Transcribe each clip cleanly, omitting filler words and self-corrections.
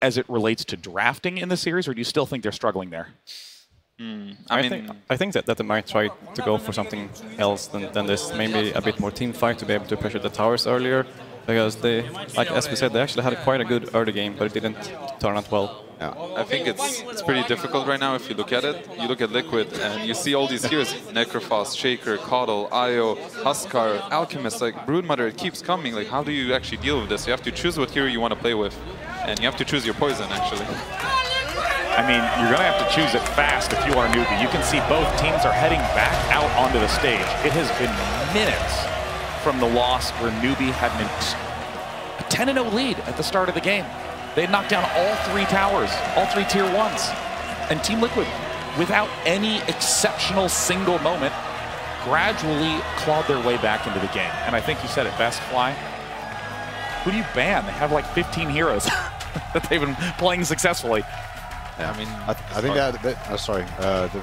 as it relates to drafting in the series, or do you still think they're struggling there? I think that they might try to go for something else than this, maybe a bit more team fight to be able to pressure the towers earlier, because they, like as we said, they actually had quite a good early game, but it didn't turn out well. Yeah. I think it's pretty difficult right now if you look at it. You look at Liquid and you see all these heroes, Necrophos, Shaker, Coddle, Io, Huskar, Alchemist, like Broodmother, it keeps coming. Like, how do you actually deal with this? You have to choose what hero you want to play with, and you have to choose your poison, actually. I mean, you're going to have to choose it fast if you are Newbee. You can see both teams are heading back out onto the stage. It has been minutes from the loss where Newbee had a 10-0 lead at the start of the game. They had knocked down all 3 towers, all 3 tier 1s. And Team Liquid, without any exceptional single moment, gradually clawed their way back into the game. And I think you said it best, Fly. Who do you ban? They have like 15 heroes that they've been playing successfully. Yeah. I mean, I think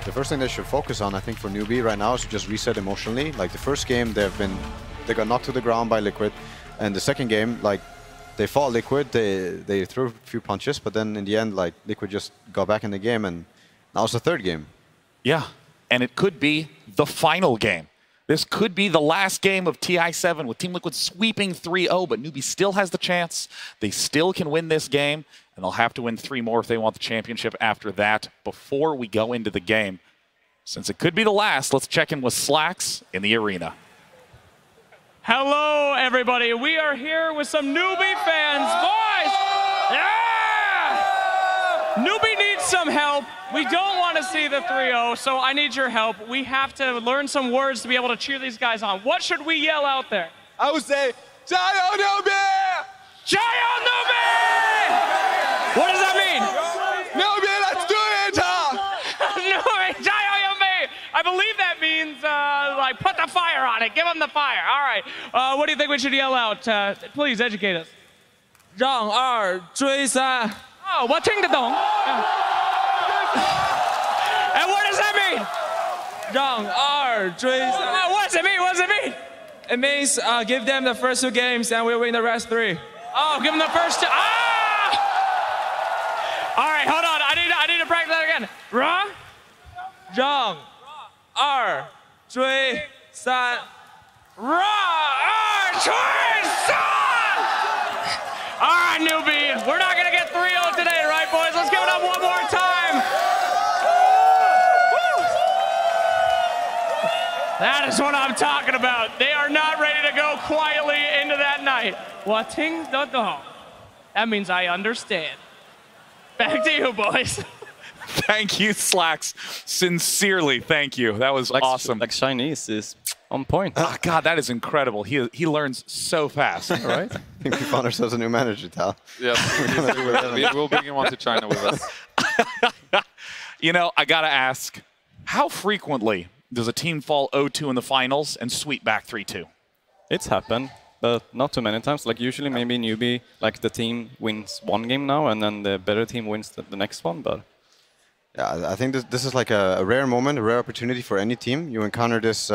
the first thing they should focus on, I think, for Newbee right now is to just reset emotionally. Like the first game, they got knocked to the ground by Liquid, and the second game, like they fought Liquid, they threw a few punches, but then in the end, like Liquid just got back in the game, and now it's the third game. Yeah, and it could be the final game. This could be the last game of TI7 with Team Liquid sweeping 3-0, but Newbee still has the chance. They still can win this game, and they'll have to win 3 more if they want the championship after that before we go into the game. Since it could be the last, let's check in with Slacks in the arena. Hello, everybody. We are here with some Newbee fans. Boys! Yeah! Newbee needs some help. We don't want to see the 3-0, so I need your help. We have to learn some words to be able to cheer these guys on. What should we yell out there? I would say, Jayo Newbee! Jayo Newbee! What does that mean? Newbee, let's do it! Newbee, Jayo Newbee! I believe that means, like, put the fire on it. Give them the fire. All right. What do you think we should yell out? Please educate us. 让二追三. Oh, 我听得懂. And what does that mean? 让二追三. What does it mean? What does it mean? It means give them the first 2 games and we'll win the rest 3. Oh, give them the first 2. Ah! All right, hold on. I need to practice that again. 让二追三. 让二追三. All right, Newbee. We're not going to get 3-0 today, right, boys? Let's give it up one more time. That is what I'm talking about. They are not ready to go quietly into that night. 我听得懂. That means I understand. Back to you, boys. Thank you, Slacks. Sincerely, thank you. That was awesome. Like Chinese is on point. Oh, God, that is incredible. He learns so fast. Right? I think we found ourselves a new manager, Tal. Yeah, we'll bring him on to China with us. You know, I got to ask, how frequently does a team fall 0-2 in the finals and sweep back 3-2? It's happened, but not too many times. Like usually maybe Newbee, like the team wins 1 game now and then the better team wins the next one, but... Yeah, I think this is like a rare moment, a rare opportunity for any team. You encounter this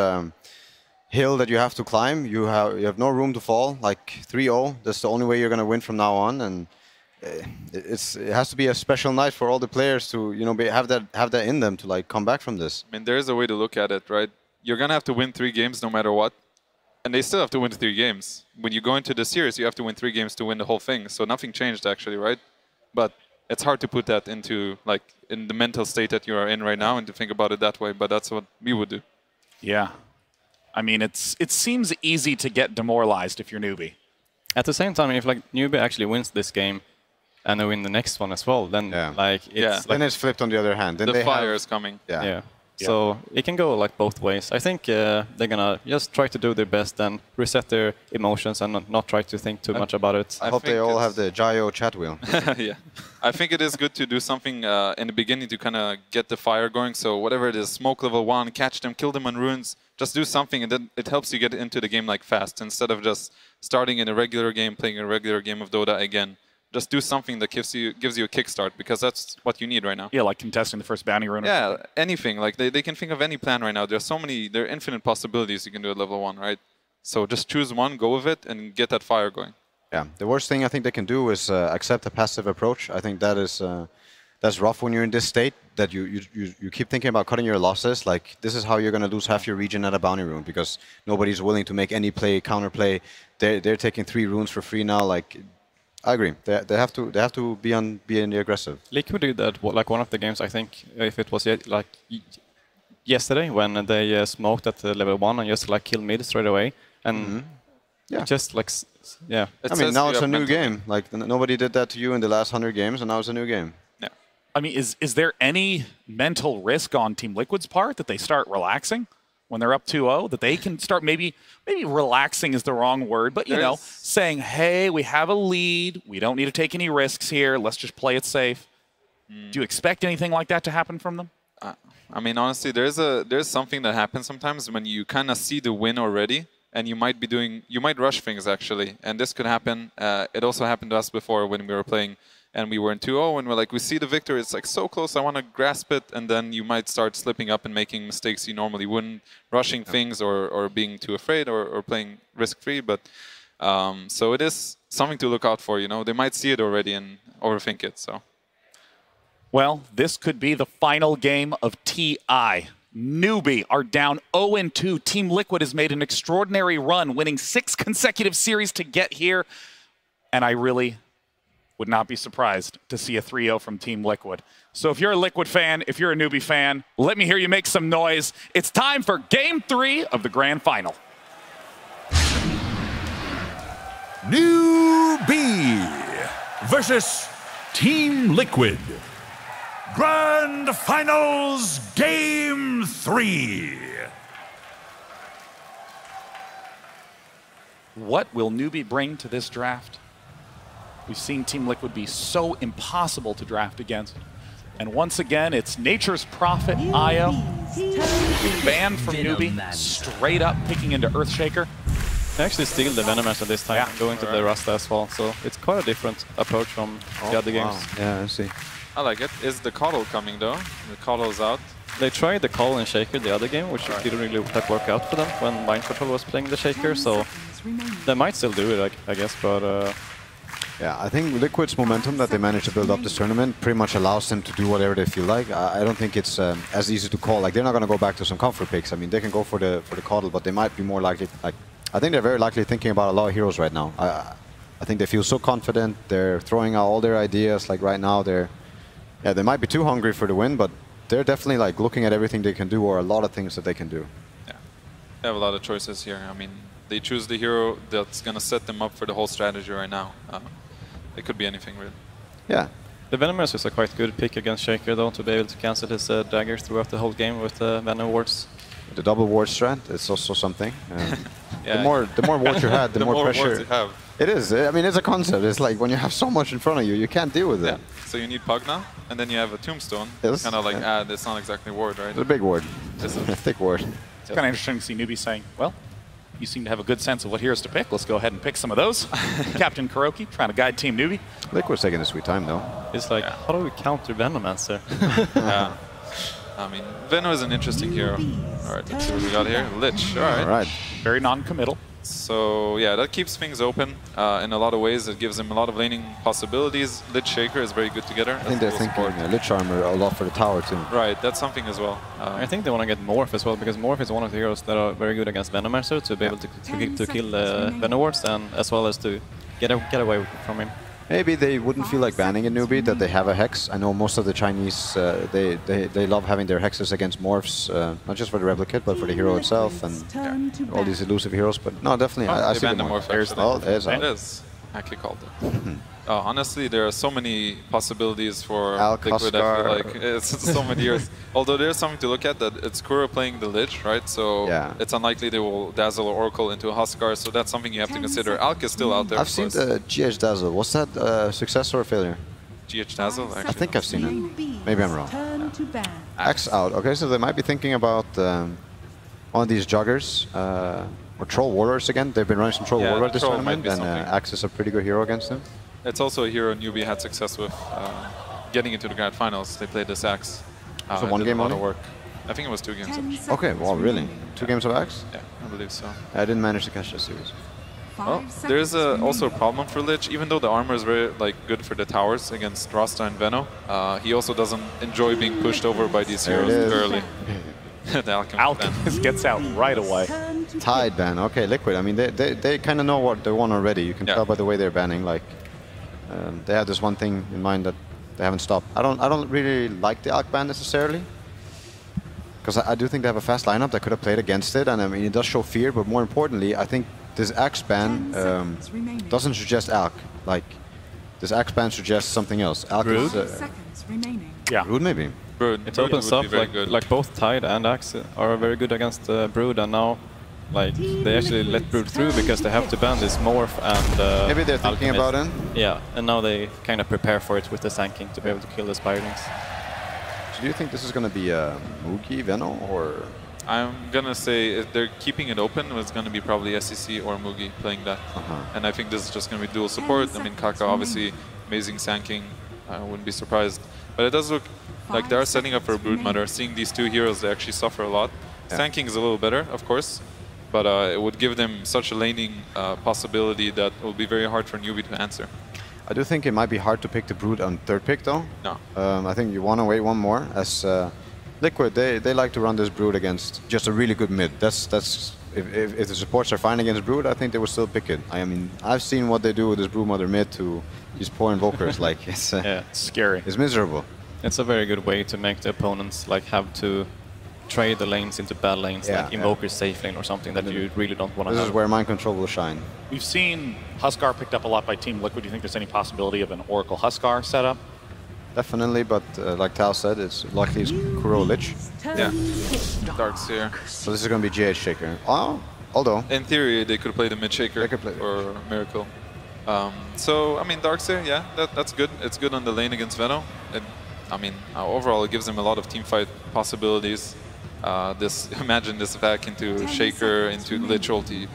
hill that you have to climb. You have no room to fall. Like 3-0, that's the only way you're going to win from now on. And it has to be a special night for all the players to have that in them to like come back from this. I mean, there is a way to look at it, right? You're going to have to win 3 games no matter what. And they still have to win 3 games. When you go into the series, you have to win 3 games to win the whole thing. So nothing changed actually, right? But it's hard to put that into, like, in the mental state that you are in right now and to think about it that way, but that's what we would do. Yeah. I mean, it seems easy to get demoralized if you're Newbee. At the same time, if, like, Newbee actually wins this game and they win the next one as well, then, like, it's... Then it's flipped on the other hand. Then the fire is coming. Yeah. So it can go like both ways. I think they're gonna just try to do their best and reset their emotions and not try to think too much about it. I hope they all have the Jayo chat wheel. Yeah, I think it is good to do something in the beginning to kind of get the fire going. So whatever it is, smoke level 1, catch them, kill them on runes, just do something, and then it helps you get into the game like fast instead of just starting in a regular game, playing a regular game of Dota again. Just do something that gives you a kickstart, because that's what you need right now. Yeah, like contesting the first bounty rune. Yeah, anything. Like they can think of any plan right now. There are infinite possibilities you can do at level 1, right? So just choose one, go with it, and get that fire going. Yeah, the worst thing I think they can do is accept a passive approach. I think that is that's rough when you're in this state, that you keep thinking about cutting your losses. Like, this is how you're going to lose half your region at a bounty rune, because nobody's willing to make any play, counterplay. They're taking 3 runes for free now. Like, I agree. They have to be in the aggressive. Liquid did that like one of the games, I think, if it was like yesterday, when they smoked at level 1 and just like killed mid straight away, and yeah, just like yeah. I mean, now it's a new game. Like, nobody did that to you in the last 100 games, and now it's a new game. Yeah. I mean, is there any mental risk on Team Liquid's part that they start relaxing when they're up 2-0? That they can start maybe relaxing is the wrong word, but you know, saying, hey, we have a lead, we don't need to take any risks here, let's just play it safe. Do you expect anything like that to happen from them? I mean, honestly, there's something that happens sometimes when you kind of see the win already, and you might rush things actually, and this could happen. It also happened to us before when we were playing, and we were in 2-0, and we're like, we see the victory, it's like so close, I want to grasp it, and then you might start slipping up and making mistakes you normally wouldn't, rushing things or being too afraid or playing risk-free. But so it is something to look out for. You know, they might see it already and overthink it. So. Well, this could be the final game of TI. Newbee are down 0-2. Team Liquid has made an extraordinary run, winning 6 consecutive series to get here. And I really would not be surprised to see a 3-0 from Team Liquid. So if you're a Liquid fan, if you're a Newbee fan, let me hear you make some noise. It's time for Game 3 of the Grand Final. Newbee versus Team Liquid. Grand Finals Game 3. What will Newbee bring to this draft? We've seen Team Liquid be so impossible to draft against. And once again, it's Nature's Prophet Io, banned from Newbee, straight up picking into Earthshaker. They actually steal the Venommaster this time, going to the Rasta as well. So it's quite a different approach from the other games. Wow. Yeah, I see. I like it. Is the Coddle coming though? The Coddle's out. They tried the Call and Shaker the other game, which didn't really work out for them when Mind Control was playing the Shaker, so they might still do it, I guess, but... Yeah, I think Liquid's momentum that they managed to build up this tournament pretty much allows them to do whatever they feel like. I don't think it's as easy to call. Like, they're not going to go back to some comfort picks. I mean, they can go for the Coddle, but they might be more likely... Like, I think they're very likely thinking about a lot of heroes right now. I think they feel so confident. They're throwing out all their ideas. Like, right now, yeah, they might be too hungry for the win, but they're definitely like looking at everything they can do, or a lot of things that they can do. Yeah, they have a lot of choices here. I mean, they choose the hero that's going to set them up for the whole strategy right now. It could be anything, really. Yeah. The Venommaster is a quite good pick against Shaker, though, to be able to cancel his daggers throughout the whole game with the Venom wards. The double ward strat is also something. Yeah. The more wards you had, the more pressure. Wards you have. It is. I mean, it's a concept. It's like when you have so much in front of you, you can't deal with it. So you need Pug now, and then you have a Tombstone. Yes. Kind of like, it's not exactly ward, right? It's a big ward. It's a thick ward. It's kind of interesting to see Newbee saying, well, you seem to have a good sense of what heroes to pick. Let's go ahead and pick some of those. Captain Kuroki trying to guide Team Newbee. Liquid's taking a sweet time, though. It's like, how do we counter Venommaster? Yeah. I mean, Venom is an interesting hero. All right, let's see what we got here. Lich, all right. All right. Very non-committal. So, yeah, that keeps things open in a lot of ways. It gives them a lot of laning possibilities. Lich Shaker is very good together. I think they're thinking Lich Armor a lot for the tower, too. Right, that's something as well. I think they want to get Morph as well, because Morph is one of the heroes that are very good against Venommaster, to be able to kill the Venom wards, and as well as to get away from him. Maybe they wouldn't feel like banning a Newbee, that they have a Hex. I know most of the Chinese, they love having their Hexes against Morphs, not just for the Replicate, but for the hero itself, and all these elusive heroes. But no, definitely, I see the Morph. It is. I actually called it. Honestly, there are so many possibilities for Liquid. I feel like it's so many years. Although there's something to look at, that it's Kuro playing the Lich, right? So it's unlikely they will Dazzle or Oracle into a Huskar. So that's something you have to consider. Alk is still out there. I've seen the GH Dazzle. Was that a success or a failure? GH Dazzle? Actually, I think I've seen it. Maybe I'm wrong. Axe out. Okay, so they might be thinking about one of these joggers. Or Troll Warlords again. They've been running some Troll Warlords this tournament, and Axe is a pretty good hero against them. It's also a hero Newbee had success with getting into the Grand Finals. They played this Axe. So one game on work. I think it was 2 games. Okay, well, really? 2 games of Axe? Yeah, I believe so. I didn't manage to catch the series. Well, there's also a problem for Lich. Even though the armor is very good for the towers against Rasta and Veno, he also doesn't enjoy being pushed over by these heroes early. The Alchemist gets out right away. Tide ban. Okay, Liquid. I mean, they kind of know what they want already. You can tell by the way they're banning. Like, they have this one thing in mind that they haven't stopped. I don't really like the Alch ban necessarily, because I do think they have a fast lineup that could have played against it, and I mean, it does show fear. But more importantly, I think this Axe ban doesn't suggest Alch. Like, this Axe ban suggests something else. Alch Brood? is, Yeah. Brood maybe. Brood. It opens up like both Tide and Axe are very good against Brood, and now like they actually let Brood through because they have to ban this Morph and maybe they're thinking Alchemist. about it. Yeah, and now they kind of prepare for it with the Sanking to be able to kill the Spirelings. So do you think this is going to be Mugi, Veno, or? I'm gonna say if they're keeping it open, it's gonna be probably SEC or Mugi playing that. And I think this is just gonna be dual support. I mean, Kunkka obviously amazing Sanking. I wouldn't be surprised. But it does look like they are setting up for a Broodmother. Seeing these two heroes, they actually suffer a lot. Sanking is a little better, of course, but it would give them such a laning possibility that it will be very hard for Newbee to answer. I do think it might be hard to pick the Brood on third pick, though. No. I think you want to wait one more. As Liquid, they like to run this Brood against just a really good mid. That's if the supports are fine against Brood, I think they would still pick it. I mean, I've seen what they do with this Broodmother mid to these poor invokers. Like, it's scary. It's miserable. It's a very good way to make the opponents like have to trade the lanes into bad lanes, like Invoker's safe lane or something that you really don't want to have. This is where mind control will shine. We've seen Huskar picked up a lot by Team Liquid. Do you think there's any possibility of an Oracle Huskar setup? Definitely, but like Tal said, it's likely it's Kuro Lich. Yeah, Darkseer. So this is going to be Earthshaker. Oh, although in theory they could play the mid shaker or Miracle. So I mean, Darkseer, yeah, that's good. It's good on the lane against Veno. I mean, overall it gives them a lot of teamfight possibilities. Imagine this back into Shaker, into Lich ulti.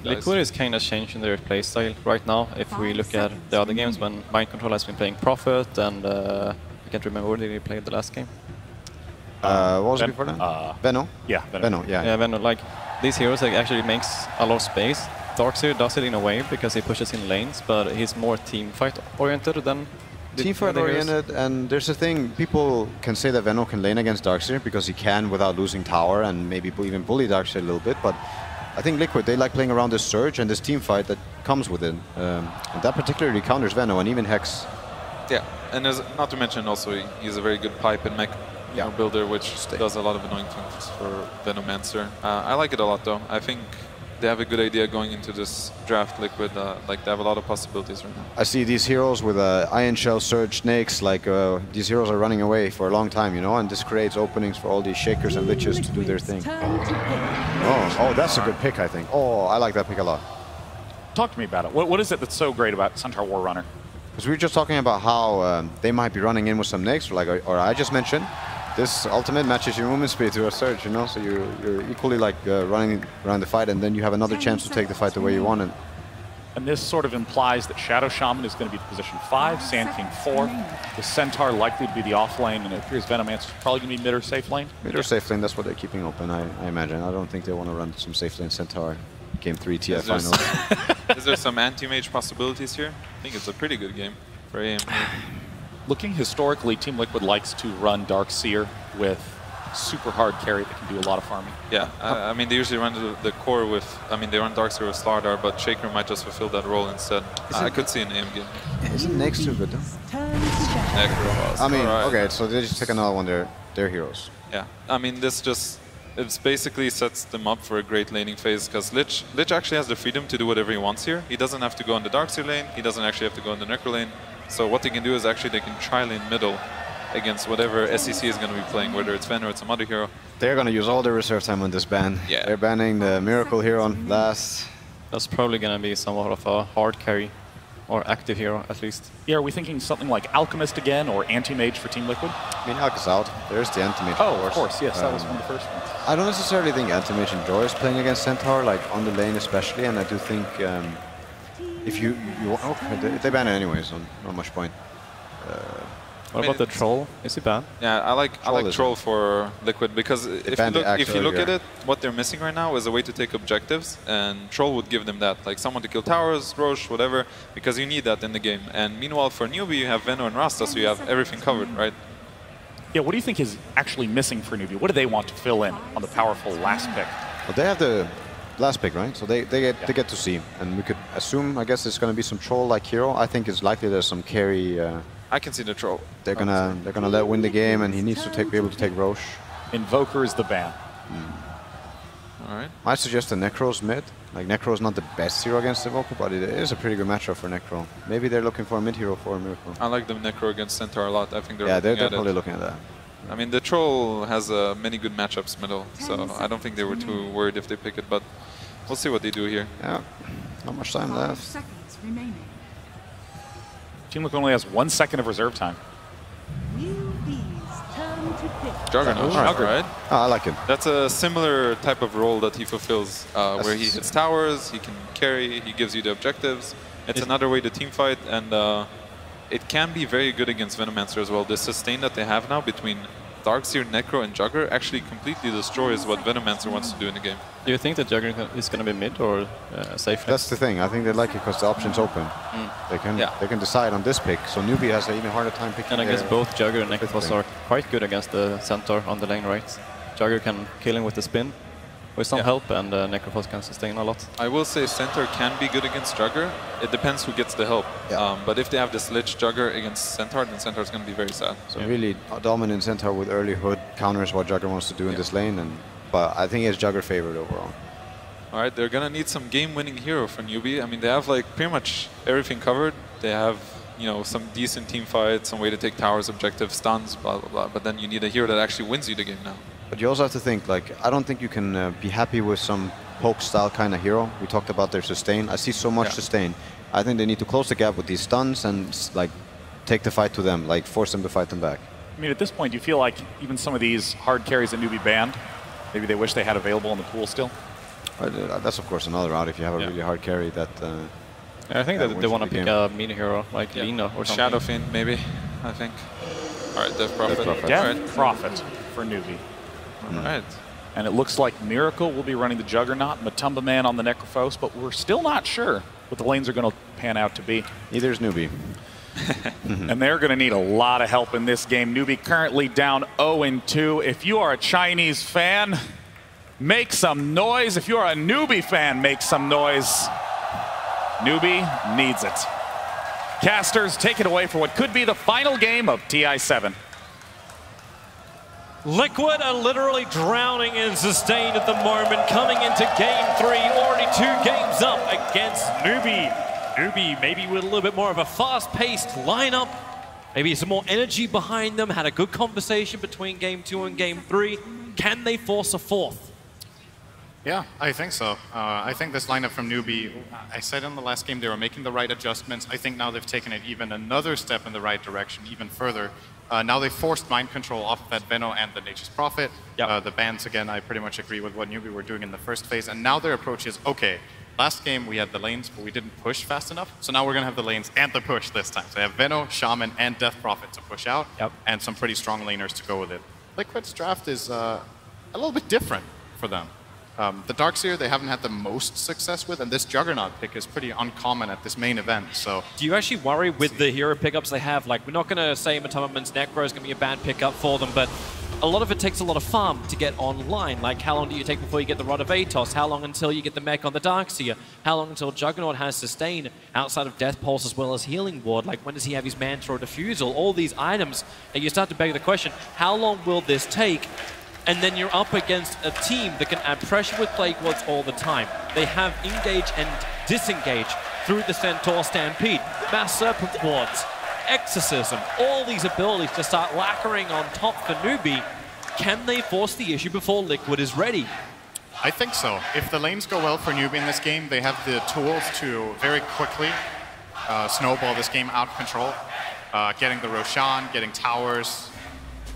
Liquid is kind of changing their playstyle right now. If we look at the other games when Mind Control has been playing Prophet and I can't remember where did he play the last game. What was it before that? Veno? Yeah, Veno, yeah. Yeah, Veno. Like, these heroes like, actually makes a lot of space. Darkseer does it in a way because he pushes in lanes, but he's more team fight oriented than team fight oriented. And there's a thing, people can say that Veno can lane against Darkseer because he can without losing tower and maybe even bully Darkseer a little bit, but I think Liquid, they like playing around this surge and this team fight that comes with it. And that particularly counters Veno and even Hex. Yeah, and there's, not to mention also he's a very good pipe and mech builder, which does a lot of annoying things for Venomancer. I like it a lot though. I think they have a good idea going into this draft, Liquid. Like, they have a lot of possibilities right now. I see these heroes with Iron Shell, Surge, Snakes, like these heroes are running away for a long time, you know, and this creates openings for all these Shakers and Liches to do their thing. Oh, that's a good pick, I think. Oh, I like that pick a lot. Talk to me about it. What is it that's so great about Centaur Warrunner? Because we were just talking about how they might be running in with some Nakes, or I just mentioned, this ultimate matches your movement speed to a Surge, you know, so you're equally like running around the fight, and then you have another chance to take the fight the way you want it. And this sort of implies that Shadow Shaman is going to be position 5, Sand King 4, the Centaur likely to be the off lane, and it appears Venomancer is probably going to be mid or safe lane? Mid or safe lane, that's what they're keeping open, I imagine. I don't think they want to run some safe lane Centaur. Game 3 TF finals. Is there some anti-mage possibilities here? I think it's a pretty good game for AM. Looking historically, Team Liquid likes to run Darkseer with super hard carry that can do a lot of farming. Yeah, I mean, they usually run the core with, I mean, they run Darkseer with Slardar, but Shaker might just fulfill that role instead. I could see an AM game. Isn't Next too good though? I mean, okay, so they just take another one, they're heroes. Yeah, I mean, this just, it basically sets them up for a great laning phase, because Lich actually has the freedom to do whatever he wants here. He doesn't have to go in the Darkseer lane, he doesn't actually have to go in the Necro lane. So what they can do is actually they can tri-lane middle against whatever SEC is going to be playing, whether it's Ven or it's some other hero. They're going to use all their reserve time on this ban. Yeah. They're banning the Miracle hero on last. That's probably going to be somewhat of a hard carry, or active hero at least. Yeah, are we thinking something like Alchemist again, or Anti-Mage for Team Liquid? I mean, Alch is out. There's the Anti-Mage, of course, yes, that was one of the first ones. I don't necessarily think Anti-Mage enjoys playing against Centaur, like on the lane especially, and I do think if they ban it anyways, not much point. What about the Troll? Is he bad? Yeah, I like Troll for Liquid because if you look at it, what they're missing right now is a way to take objectives, and Troll would give them that, like someone to kill towers, Roche, whatever, because you need that in the game. And meanwhile, for Newbee, you have Veno and Rasta, so you have everything covered, right? Yeah, what do you think is actually missing for Newbee? What do they want to fill in on the powerful last pick? Well, they have the last pick, right? So they get to see, and we could assume, I guess, there's going to be some Troll-like hero. I think it's likely there's some carry. I can see the Troll. They're gonna let win the game, and he needs to be able to take Roche. Invoker is the ban. All right. I suggest the Necro's mid. Like Necro is not the best hero against Invoker, but it is a pretty good matchup for Necro. Maybe they're looking for a mid hero for a Miracle. I like the Necro against Centaur a lot. I think they're probably looking at that. I mean, the Troll has many good matchups middle, so I don't think they were too worried if they pick it, but we'll see what they do here. Yeah, not much time left. Seconds remaining. Team Liquid only has 1 second of reserve time. Juggernaut, right? Oh, I like him. That's a similar type of role that he fulfills, where he hits towers, he can carry, he gives you the objectives. It's another way to team fight, and it can be very good against Venomancer as well. The sustain that they have now between Darkseer, Necro, and Jugger actually completely destroys what Venomancer wants to do in the game. Do you think that Jugger is going to be mid or safe? That's the thing. I think they like it because the option's open. They can decide on this pick. So Newbee has an even harder time picking. And I guess both Jugger and Necro are quite good against the Centaur on the lane, right? Jugger can kill him with the spin with some help, and Necrophos can sustain a lot. I will say Centaur can be good against Jugger. It depends who gets the help. But if they have this Lich Jugger against Centaur, then Centaur is going to be very sad. So really dominant Centaur with early hood counters what Jugger wants to do in this lane, but I think it's Jugger favored overall. All right, they're going to need some game-winning hero for Newbee. I mean, they have like pretty much everything covered. They have, you know, some decent team fights, some way to take towers, objectives, stuns, blah, blah, blah. But then you need a hero that actually wins you the game now. But you also have to think, like, I don't think you can be happy with some poke-style kind of hero. We talked about their sustain. I see so much sustain. I think they need to close the gap with these stuns and, like, take the fight to them, like, force them to fight them back. I mean, at this point, do you feel like even some of these hard carries that Newbee banned, maybe they wish they had available in the pool still? That's, of course, another route if you have a really hard carry that... I think that they want to pick a mini hero, like Lina or something. Shadow Fiend, maybe, I think. All right, Death Prophet. Death Prophet for Newbee. All right. And it looks like Miracle will be running the Juggernaut, Matumba Man on the Necrophos, but we're still not sure what the lanes are going to pan out to be. Neither is Newbee. And they're going to need a lot of help in this game. Newbee currently down 0-2. If you are a Chinese fan, make some noise. If you are a Newbee fan, make some noise. Newbee needs it. Casters take it away for what could be the final game of TI7. Liquid are literally drowning in sustain at the moment, coming into game 3, already 2 games up against Newbee. Newbee maybe with a little bit more of a fast-paced lineup, maybe some more energy behind them, had a good conversation between game 2 and game 3. Can they force a fourth? Yeah, I think so. I think this lineup from Newbee, I said in the last game they were making the right adjustments. I think now they've taken it even another step in the right direction, even further. Now they forced mind control off of that Veno and the Nature's Prophet. The bans, again, I pretty much agree with what Newbee were doing in the first phase. And now their approach is, okay, last game we had the lanes, but we didn't push fast enough. So now we're going to have the lanes and the push this time. So they have Veno, Shaman, and Death Prophet to push out, and some pretty strong laners to go with it. Liquid's draft is a little bit different for them. The Darkseer they haven't had the most success with, and this Juggernaut pick is pretty uncommon at this main event. So, do you actually worry with the hero pickups they have? Like, we're not going to say Matumbaman's Necro is going to be a bad pickup for them, but a lot of it takes a lot of farm to get online. Like, how long do you take before you get the Rod of Atos? How long until you get the mech on the Darkseer? How long until Juggernaut has sustain outside of Death Pulse as well as Healing Ward? Like, when does he have his Manta or Diffusal? All these items, and you start to beg the question, how long will this take? And then you're up against a team that can add pressure with Plague Wards all the time. They have engage and disengage through the Centaur Stampede, Mass Serpent Wards, Exorcism, all these abilities to start lacquering on top for Newbee. Can they force the issue before Liquid is ready? I think so. If the lanes go well for Newbee in this game, they have the tools to very quickly snowball this game out of control. Getting the Roshan, getting towers,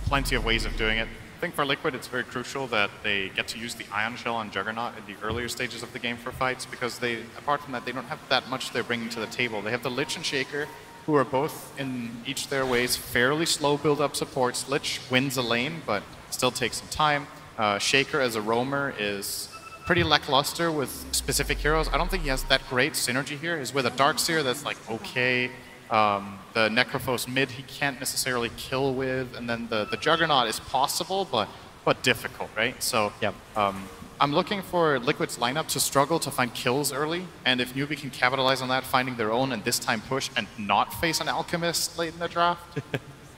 plenty of ways of doing it. I think for Liquid, it's very crucial that they get to use the Ion Shell on Juggernaut in the earlier stages of the game for fights, because they, apart from that, they don't have that much they're bringing to the table. They have the Lich and Shaker, who are both in each their ways fairly slow build-up supports. Lich wins a lane, but still takes some time. Shaker as a roamer is pretty lackluster with specific heroes. I don't think he has that great synergy here. He's with a Darkseer that's like okay. The Necrophos mid he can't necessarily kill with, and then the Juggernaut is possible, but difficult, right? So yep. I'm looking for Liquid's lineup to struggle to find kills early, and if Newbee can capitalize on that, finding their own, and this time push and not face an Alchemist late in the draft,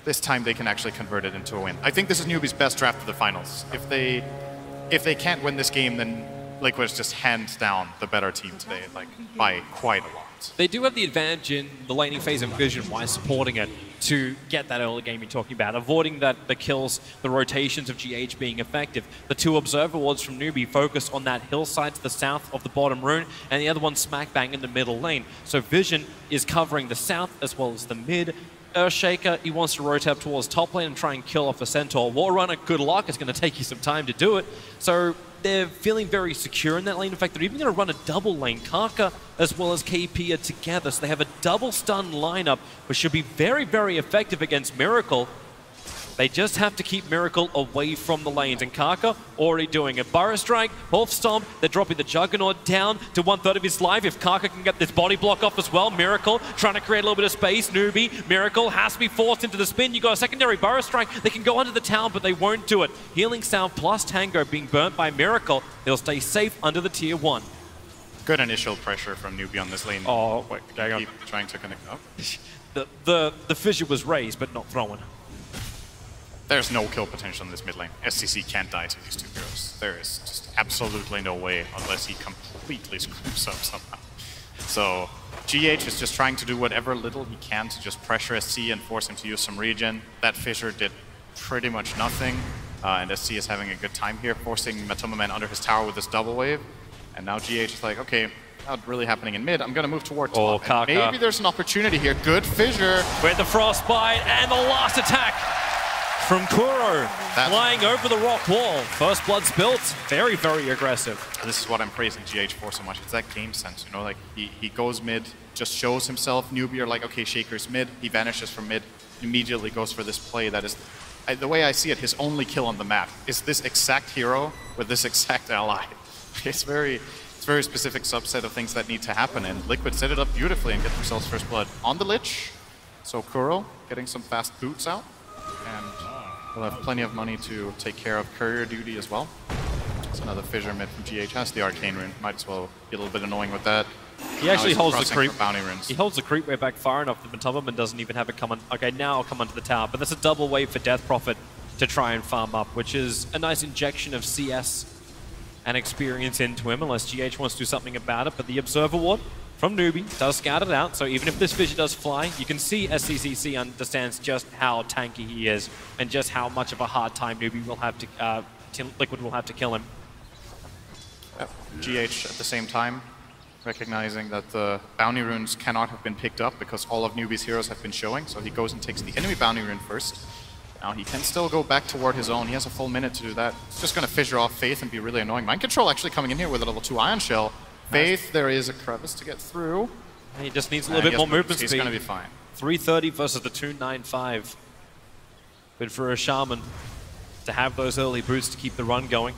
this time they can actually convert it into a win. I think this is Newbee's best draft for the finals. If they can't win this game, then Liquid is just hands down the better team today, like by quite a lot. They do have the advantage in the laning phase of Vision while supporting it to get that early game you're talking about, avoiding the kills, the rotations of GH being effective. The two Observer Wards from Newbee focus on that hillside to the south of the bottom rune, and the other one smack bang in the middle lane. So Vision is covering the south as well as the mid. Earthshaker, he wants to rotate up towards top lane and try and kill off a Centaur. Warrunner, good luck, it's going to take you some time to do it. So they're feeling very secure in that lane. In fact, they're even going to run a double lane. Kunkka as well as KP are together, so they have a double stun lineup, which should be very, very effective against Miracle. They just have to keep Miracle away from the lanes, and Kunkka already doing it. Burrow Strike, Wolf Stomp, they're dropping the Juggernaut down to 1/3 of his life. If Kunkka can get this body block off as well, Miracle trying to create a little bit of space. Newbee, Miracle has to be forced into the spin. You got a secondary Burrow Strike. They can go under the tower, but they won't do it. Healing Sound plus Tango being burnt by Miracle. They'll stay safe under the tier 1. Good initial pressure from Newbee on this lane. Oh, wait, keep trying to connect up. The fissure was raised, but not thrown. There's no kill potential in this mid lane. SCC can't die to these two heroes. There is just absolutely no way unless he completely screws up somehow. So GH is just trying to do whatever little he can to just pressure SC and force him to use some regen. That fissure did pretty much nothing, and SC is having a good time here, forcing Matoma Man under his tower with this double wave. And now GH is like, okay, not really happening in mid. I'm going to move toward top. Kunkka. Maybe there's an opportunity here. Good fissure. With the Frostbite and the last attack from Kuro, flying over the rock wall. First blood's built. Very, very aggressive. This is what I'm praising GH for so much. It's that game sense, you know, like he goes mid, just shows himself. Newbee are like, okay, Shaker's mid. He vanishes from mid, immediately goes for this play that is, the way I see it, his only kill on the map is this exact hero with this exact ally. It's a very specific subset of things that need to happen, and Liquid set it up beautifully and get themselves first blood on the Lich. So Kuro getting some fast boots out, and we'll have plenty of money to take care of courier duty as well. It's another fissure mid from GH, has the Arcane Rune, might as well be a little bit annoying with that. He actually holds the creep. Bounty runes. He holds the creep wave back far enough that Matoma doesn't even have it come on. Okay, now I'll come onto the tower, but that's a double wave for Death Prophet to try and farm up, which is a nice injection of CS and experience into him, unless GH wants to do something about it. But the Observer Ward from Newbee does scout it out, so even if this fissure does fly, you can see SCCC understands just how tanky he is and just how much of a hard time Newbee will have to, Liquid will have to kill him. Yep. GH at the same time, recognizing that the bounty runes cannot have been picked up because all of Newbee's heroes have been showing, so he goes and takes the enemy bounty rune first. Now he can still go back toward his own. He has a full minute to do that. It's just going to fissure off Faith and be really annoying. Mind Control actually coming in here with a level 2 Ion Shell. Faith, there is a crevice to get through. And he just needs a little bit more movement speed. He's going to be fine. 330 versus the 295. Good for a Shaman to have those early boots to keep the run going.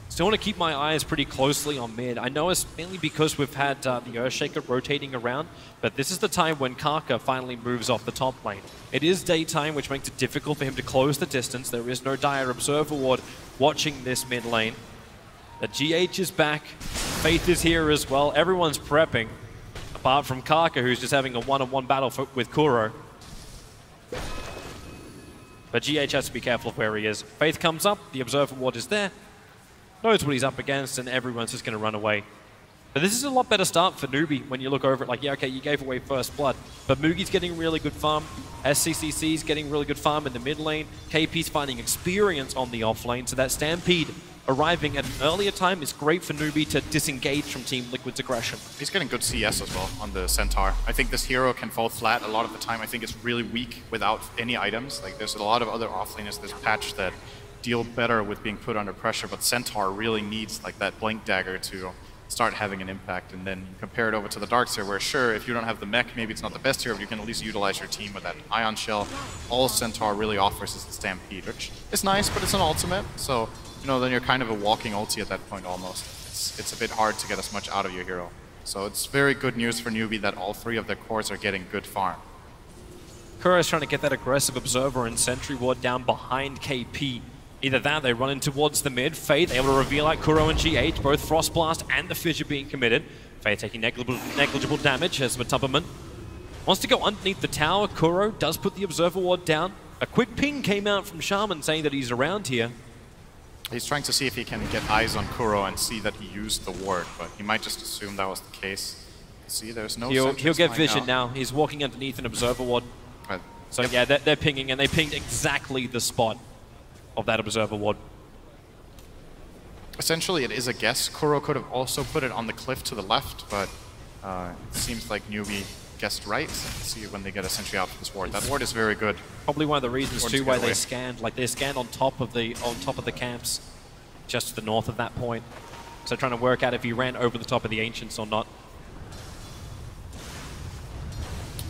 Still want to keep my eyes pretty closely on mid. I know it's mainly because we've had the Earthshaker rotating around, but this is the time when Kunkka finally moves off the top lane. It is daytime, which makes it difficult for him to close the distance. There is no dire Observer Ward watching this mid lane. The GH is back. Faith is here as well. Everyone's prepping, apart from Kunkka, who's just having a one-on-one battle with Kuro. But GH has to be careful of where he is. Faith comes up, the Observer Ward is there, knows what he's up against, and everyone's just going to run away. But this is a lot better start for Newbee when you look over it like, yeah, okay, you gave away first blood. But Mugi's getting really good farm. SCCC's getting really good farm in the mid lane. KP's finding experience on the off lane, so that Stampede arriving at an earlier time is great for Newbee to disengage from Team Liquid's aggression. He's getting good CS as well on the Centaur. I think this hero can fall flat a lot of the time. I think it's really weak without any items. Like, there's a lot of other offlaners this patch that deal better with being put under pressure, but Centaur really needs like that blink dagger to start having an impact. And then you compare it over to the Darkseer, where sure, if you don't have the mech, maybe it's not the best hero, but you can at least utilize your team with that Ion Shell. All Centaur really offers is the Stampede, which is nice, but it's an ultimate. So, you know, then you're kind of a walking ulti at that point almost. It's a bit hard to get as much out of your hero. So it's very good news for Newbee that all three of their cores are getting good farm. Kuro's trying to get that aggressive Observer and Sentry Ward down behind KP. Either that, they run in towards the mid. Faith able to reveal out Kuro and GH, both Frost Blast and the Fissure being committed. Faith taking negligible damage as Matubberman wants to go underneath the tower. Kuro does put the Observer Ward down. A quick ping came out from Shaman saying that he's around here. He's trying to see if he can get eyes on Kuro and see that he used the ward, but he might just assume that was the case. See, there's no He'll get vision now. He's walking underneath an Observer Ward. Right. So yeah, they're pinging, and they pinged exactly the spot of that Observer Ward. Essentially, it is a guess. Kuro could have also put it on the cliff to the left, but it seems like Newbee guessed right. Let's see when they get a sentry out for this ward. That ward is very good. Probably one of the reasons too why they scanned. Like they scanned on top of the camps, just to the north of that point. So trying to work out if he ran over the top of the Ancients or not.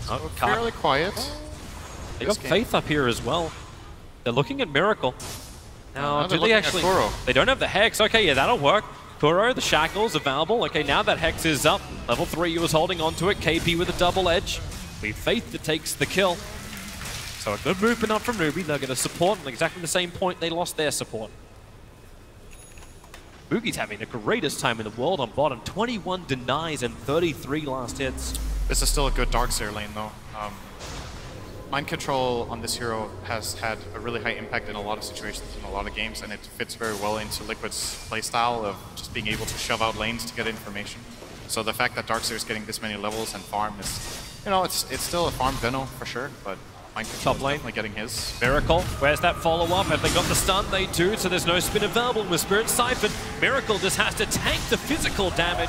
So fairly quiet. They got Faith up here as well. They're looking at Miracle. Now, do they actually... They don't have the Hex. Okay, yeah, that'll work. Kuro, the Shackles available. Okay, now that Hex is up. Level 3, he was holding onto it. KP with a double edge. We Faith that takes the kill. So a good movement up from Newbee. They're going to support at exactly the same point they lost their support. Boogie's having the greatest time in the world on bottom. 21 denies and 33 last hits. This is still a good Darkseer lane, though. Mind control on this hero has had a really high impact in a lot of situations in a lot of games, and it fits very well into Liquid's playstyle of just being able to shove out lanes to get information. So the fact that Darkseer is getting this many levels and farm is, you know, it's still a farm Veno for sure, but Mind control is definitely getting his. Miracle, where's that follow-up? Have they got the stun? They do, so there's no spin available with Spirit Siphon. Miracle just has to tank the physical damage,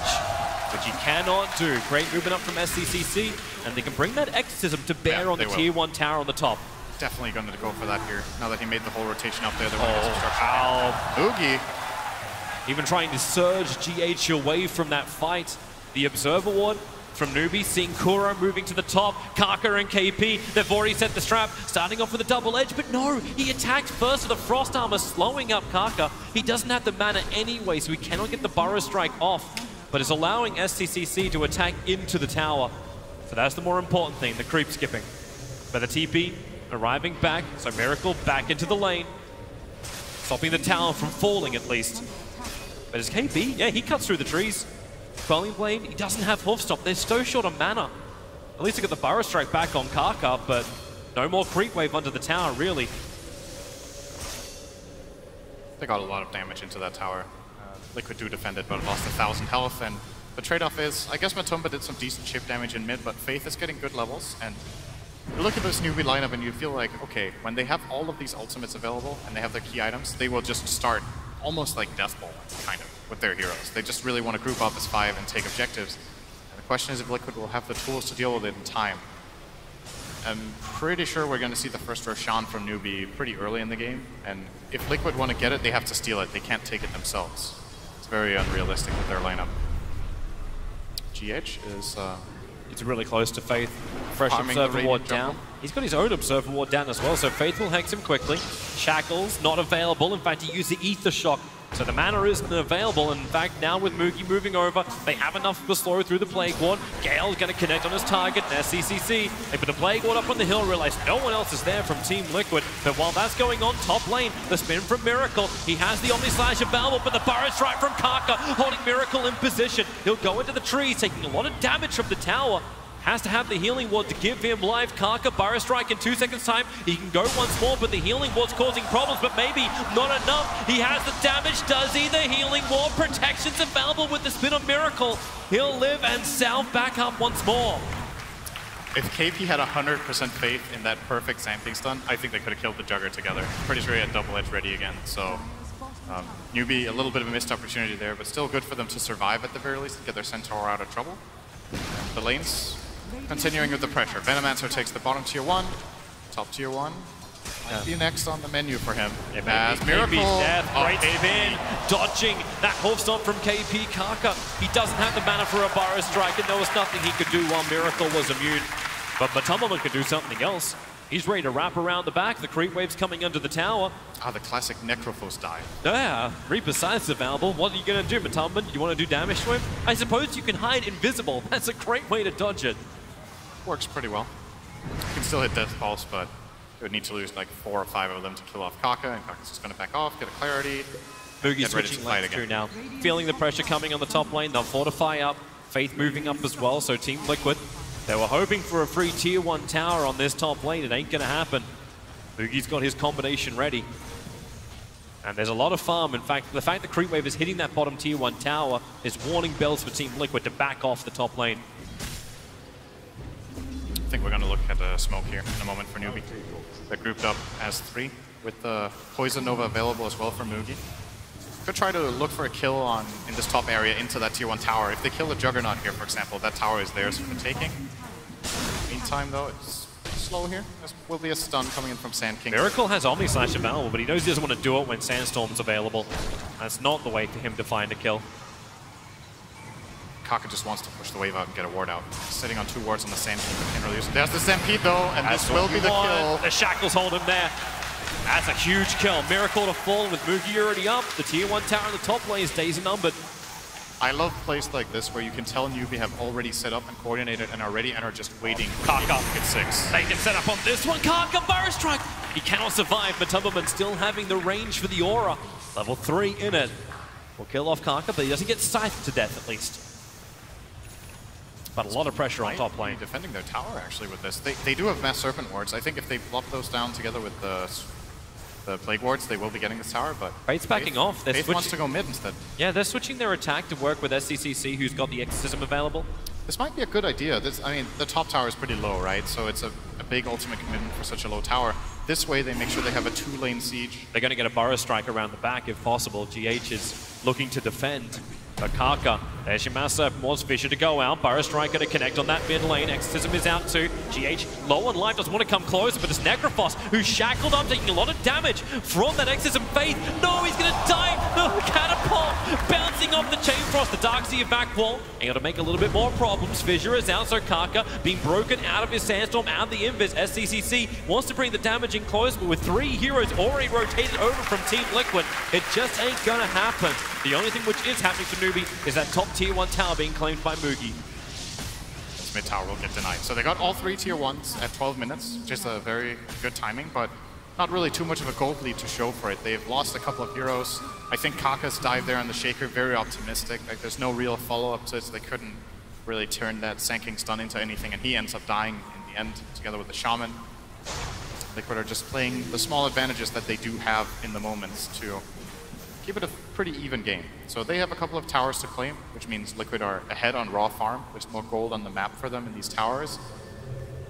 which he cannot do. Great movement up from SCCC, and they can bring that Exorcism to bear on the Tier 1 tower on the top. Definitely going to go for that here. Now that he made the whole rotation up there, they're going to get some structure. Boogie. Even trying to surge GH away from that fight. The Observer Ward from Newbee, seeing Kuro moving to the top. Kunkka and KP, they've already set the strap, starting off with a double edge, but no, he attacks first with the Frost Armor, slowing up Kunkka. He doesn't have the mana anyway, so he cannot get the Burrow Strike off, but is allowing SCCC to attack into the tower. So that's the more important thing, the creep skipping. But the TP arriving back, so Miracle back into the lane, stopping the tower from falling at least. But is KP, yeah, he cuts through the trees. Quelling Blade, he doesn't have Hoof Stop, they're so short on mana. At least they got the Burrow Strike back on Kunkka, but no more creep wave under the tower, really. They got a lot of damage into that tower. Liquid do defend it, but lost 1,000 health, and the trade-off is, I guess Matumba did some decent chip damage in mid, but Faith is getting good levels, and you look at this Newbee lineup and you feel like, okay, when they have all of these ultimates available and they have their key items, they will just start almost like Death Ball, kind of, with their heroes. They just really want to group up as 5 and take objectives. And the question is if Liquid will have the tools to deal with it in time. I'm pretty sure we're going to see the first Roshan from Newbee pretty early in the game, and if Liquid want to get it, they have to steal it. They can't take it themselves. It's very unrealistic with their lineup. GH is... It's really close to Faith. Fresh Observer Ward down. He's got his own Observer Ward down as well, so Faith will hex him quickly. Shackles not available. In fact, he used the Ether Shock, so the mana isn't available. In fact, now with Moogie moving over, they have enough to slow through the Plague Ward. Gale's going to connect on his target, and SCCC. They put the Plague Ward up on the hill, realize no one else is there from Team Liquid. But while that's going on, top lane, the spin from Miracle. He has the Omni Slash available, but the Burrow Strike from Kunkka, holding Miracle in position. He'll go into the trees, taking a lot of damage from the tower. Has to have the Healing Ward to give him life. Kunkka, Burrow Strike in 2 seconds time. He can go once more, but the Healing Ward's causing problems, but maybe not enough. He has the damage, does he? The Healing Ward, protection's available with the spin on Miracle. He'll live and salve back up once more. If KP had 100% faith in that perfect Samping stun, I think they could have killed the Jugger together. Pretty sure he had double edge ready again, so... Newbee, a little bit of a missed opportunity there, but still good for them to survive at the very least and get their Centaur out of trouble. And the lanes continuing with the pressure. Venomancer takes the bottom tier 1, top tier 1. might be next on the menu for him. It As Miracle death, great KP. spin, dodging that hoof stomp from KP Kunkka. He doesn't have the mana for a Burrow Strike, and there was nothing he could do while Miracle was immune. But Matumama could do something else. He's ready to wrap around the back. The creep wave's coming under the tower. Ah, the classic Necrophos dive. Yeah, Reaper Scythe's available. What are you going to do, Matumba? You want to do damage to him? I suppose you can hide invisible. That's a great way to dodge it. Works pretty well. You can still hit Death Pulse, but it would need to lose like 4 or 5 of them to kill off Kunkka, and Kaka's just going to back off, get a clarity. Boogie switching lanes through now. Feeling the pressure coming on the top lane. They'll fortify up. Faith moving up as well, so Team Liquid, they were hoping for a free tier 1 tower on this top lane. It ain't going to happen. Boogie's got his combination ready. And there's a lot of farm. In fact, the fact that Creep Wave is hitting that bottom tier 1 tower is warning bells for Team Liquid to back off the top lane. I think we're going to look at the smoke here in a moment for Newbee. They're grouped up as 3 with the Poison Nova available as well for Mugi. Could try to look for a kill in this top area into that tier 1 tower. If they kill the Juggernaut here, for example, that tower is theirs for the taking. Meantime, though, it's slow here. There will be a stun coming in from Sand King. Miracle has Omni Slash available, but he knows he doesn't want to do it when Sandstorm's available. That's not the way for him to find a kill. Kunkka just wants to push the wave out and get a ward out. He's sitting on 2 wards on the Sand King, but can't really use it. There's the Stampede, though, and this will be the kill. The Shackles hold him there. That's a huge kill. Miracle to fall with Mugi already up. The tier 1 tower in the top lane is daisy numbered. I love plays like this where you can tell Newbee have already set up and coordinated and are ready and are just waiting. Kunkka at 6. They can set up on this one. Kunkka Burrow Strike. He cannot survive, but Tumberman still having the range for the aura. Level 3 in it. Will kill off Kunkka, but he doesn't get scythed to death at least. But a lot of pressure on top lane. Defending their tower actually with this. They do have Mass Serpent wards. I think if they block those down together with the Plague wards, they will be getting this tower, but Faith's backing off. Faith wants to go mid instead. Yeah, they're switching their attack to work with SCCC, who's got the Exorcism available. This might be a good idea. I mean, the top tower is pretty low, right? So it's a big ultimate commitment for such a low tower. This way, they make sure they have a 2-lane siege. They're going to get a Burrow Strike around the back if possible. GH is looking to defend. But Kunkka, there's your Massa, wants Fisher to go out. Burrow Striker to connect on that mid lane. Exorcism is out too. GH low on life, doesn't want to come closer, but it's Necrophos who's shackled up, taking a lot of damage from that Exorcism. Faith, no, he's going to die. No, Catapult bouncing off the Chain Frost. The Darkseer back wall. And got to make a little bit more problems. Fissure is out, so Kunkka being broken out of his Sandstorm and the Invis. SCCC wants to bring the damage in close, but with 3 heroes already rotated over from Team Liquid, it just ain't going to happen. The only thing which is happening for Newbee is that top tier 1 tower being claimed by Mugi. This mid tower will get denied. So they got all 3 tier 1s at 12 minutes, just a very good timing, but not really too much of a gold lead to show for it. They've lost a couple of heroes. I think Kaka's dive there on the Shaker, very optimistic. Like, there's no real follow-up to it, so they couldn't really turn that Sand King stun into anything, and he ends up dying in the end together with the Shaman. Liquid are just playing the small advantages that they do have in the moments to keep it a pretty even game. So they have a couple of towers to claim, which means Liquid are ahead on raw farm. There's more gold on the map for them in these towers.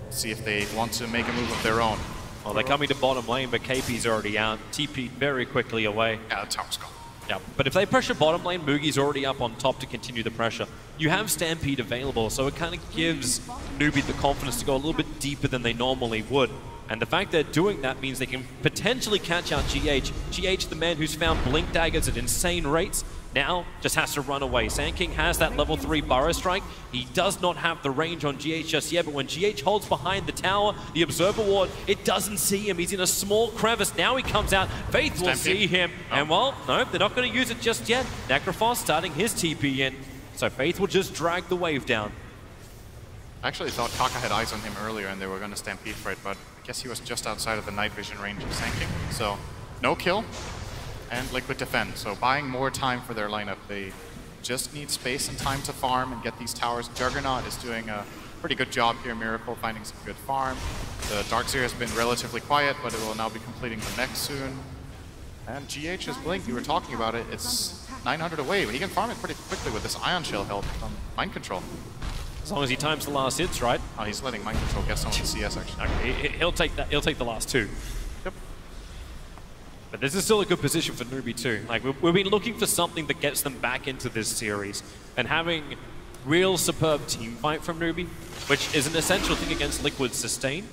Let's see if they want to make a move of their own. Well, they're coming to bottom lane, but KP's already out. TP'd very quickly away. Yeah, the tower's gone. Yeah, but if they pressure bottom lane, Mugi's already up on top to continue the pressure. You have Stampede available, so it kind of gives Newbee the confidence to go a little bit deeper than they normally would. And the fact they're doing that means they can potentially catch out GH. GH, the man who's found Blink Daggers at insane rates, now just has to run away. Sand King has that level 3 Burrow Strike. He does not have the range on GH just yet, but when GH holds behind the tower, the Observer Ward, it doesn't see him. He's in a small crevice. Now he comes out. Faith will see him. Oh. And well, no, they're not going to use it just yet. Necrophos starting his TP in. So Faith will just drag the wave down. I actually thought Kunkka had eyes on him earlier and they were going to stampede for it, but I guess he was just outside of the night vision range of Sand King. So no kill and Liquid defend. So buying more time for their lineup. They just need space and time to farm and get these towers. Juggernaut is doing a pretty good job here. Miracle finding some good farm. The Darkseer has been relatively quiet, but it will now be completing the mech soon. And GH is Blink, you were talking about it. It's 900 away, but he can farm it pretty quickly with this Ion Shell help from Mind Control. As long as he times the last hits, right? Oh, he's letting Mind Control get some of the CS, actually. Okay, he'll take that. He'll take the last 2. Yep. But this is still a good position for Newbee too. Like, we've been looking for something that gets them back into this series. And having real superb team fight from Newbee, which is an essential thing against Liquid's sustain,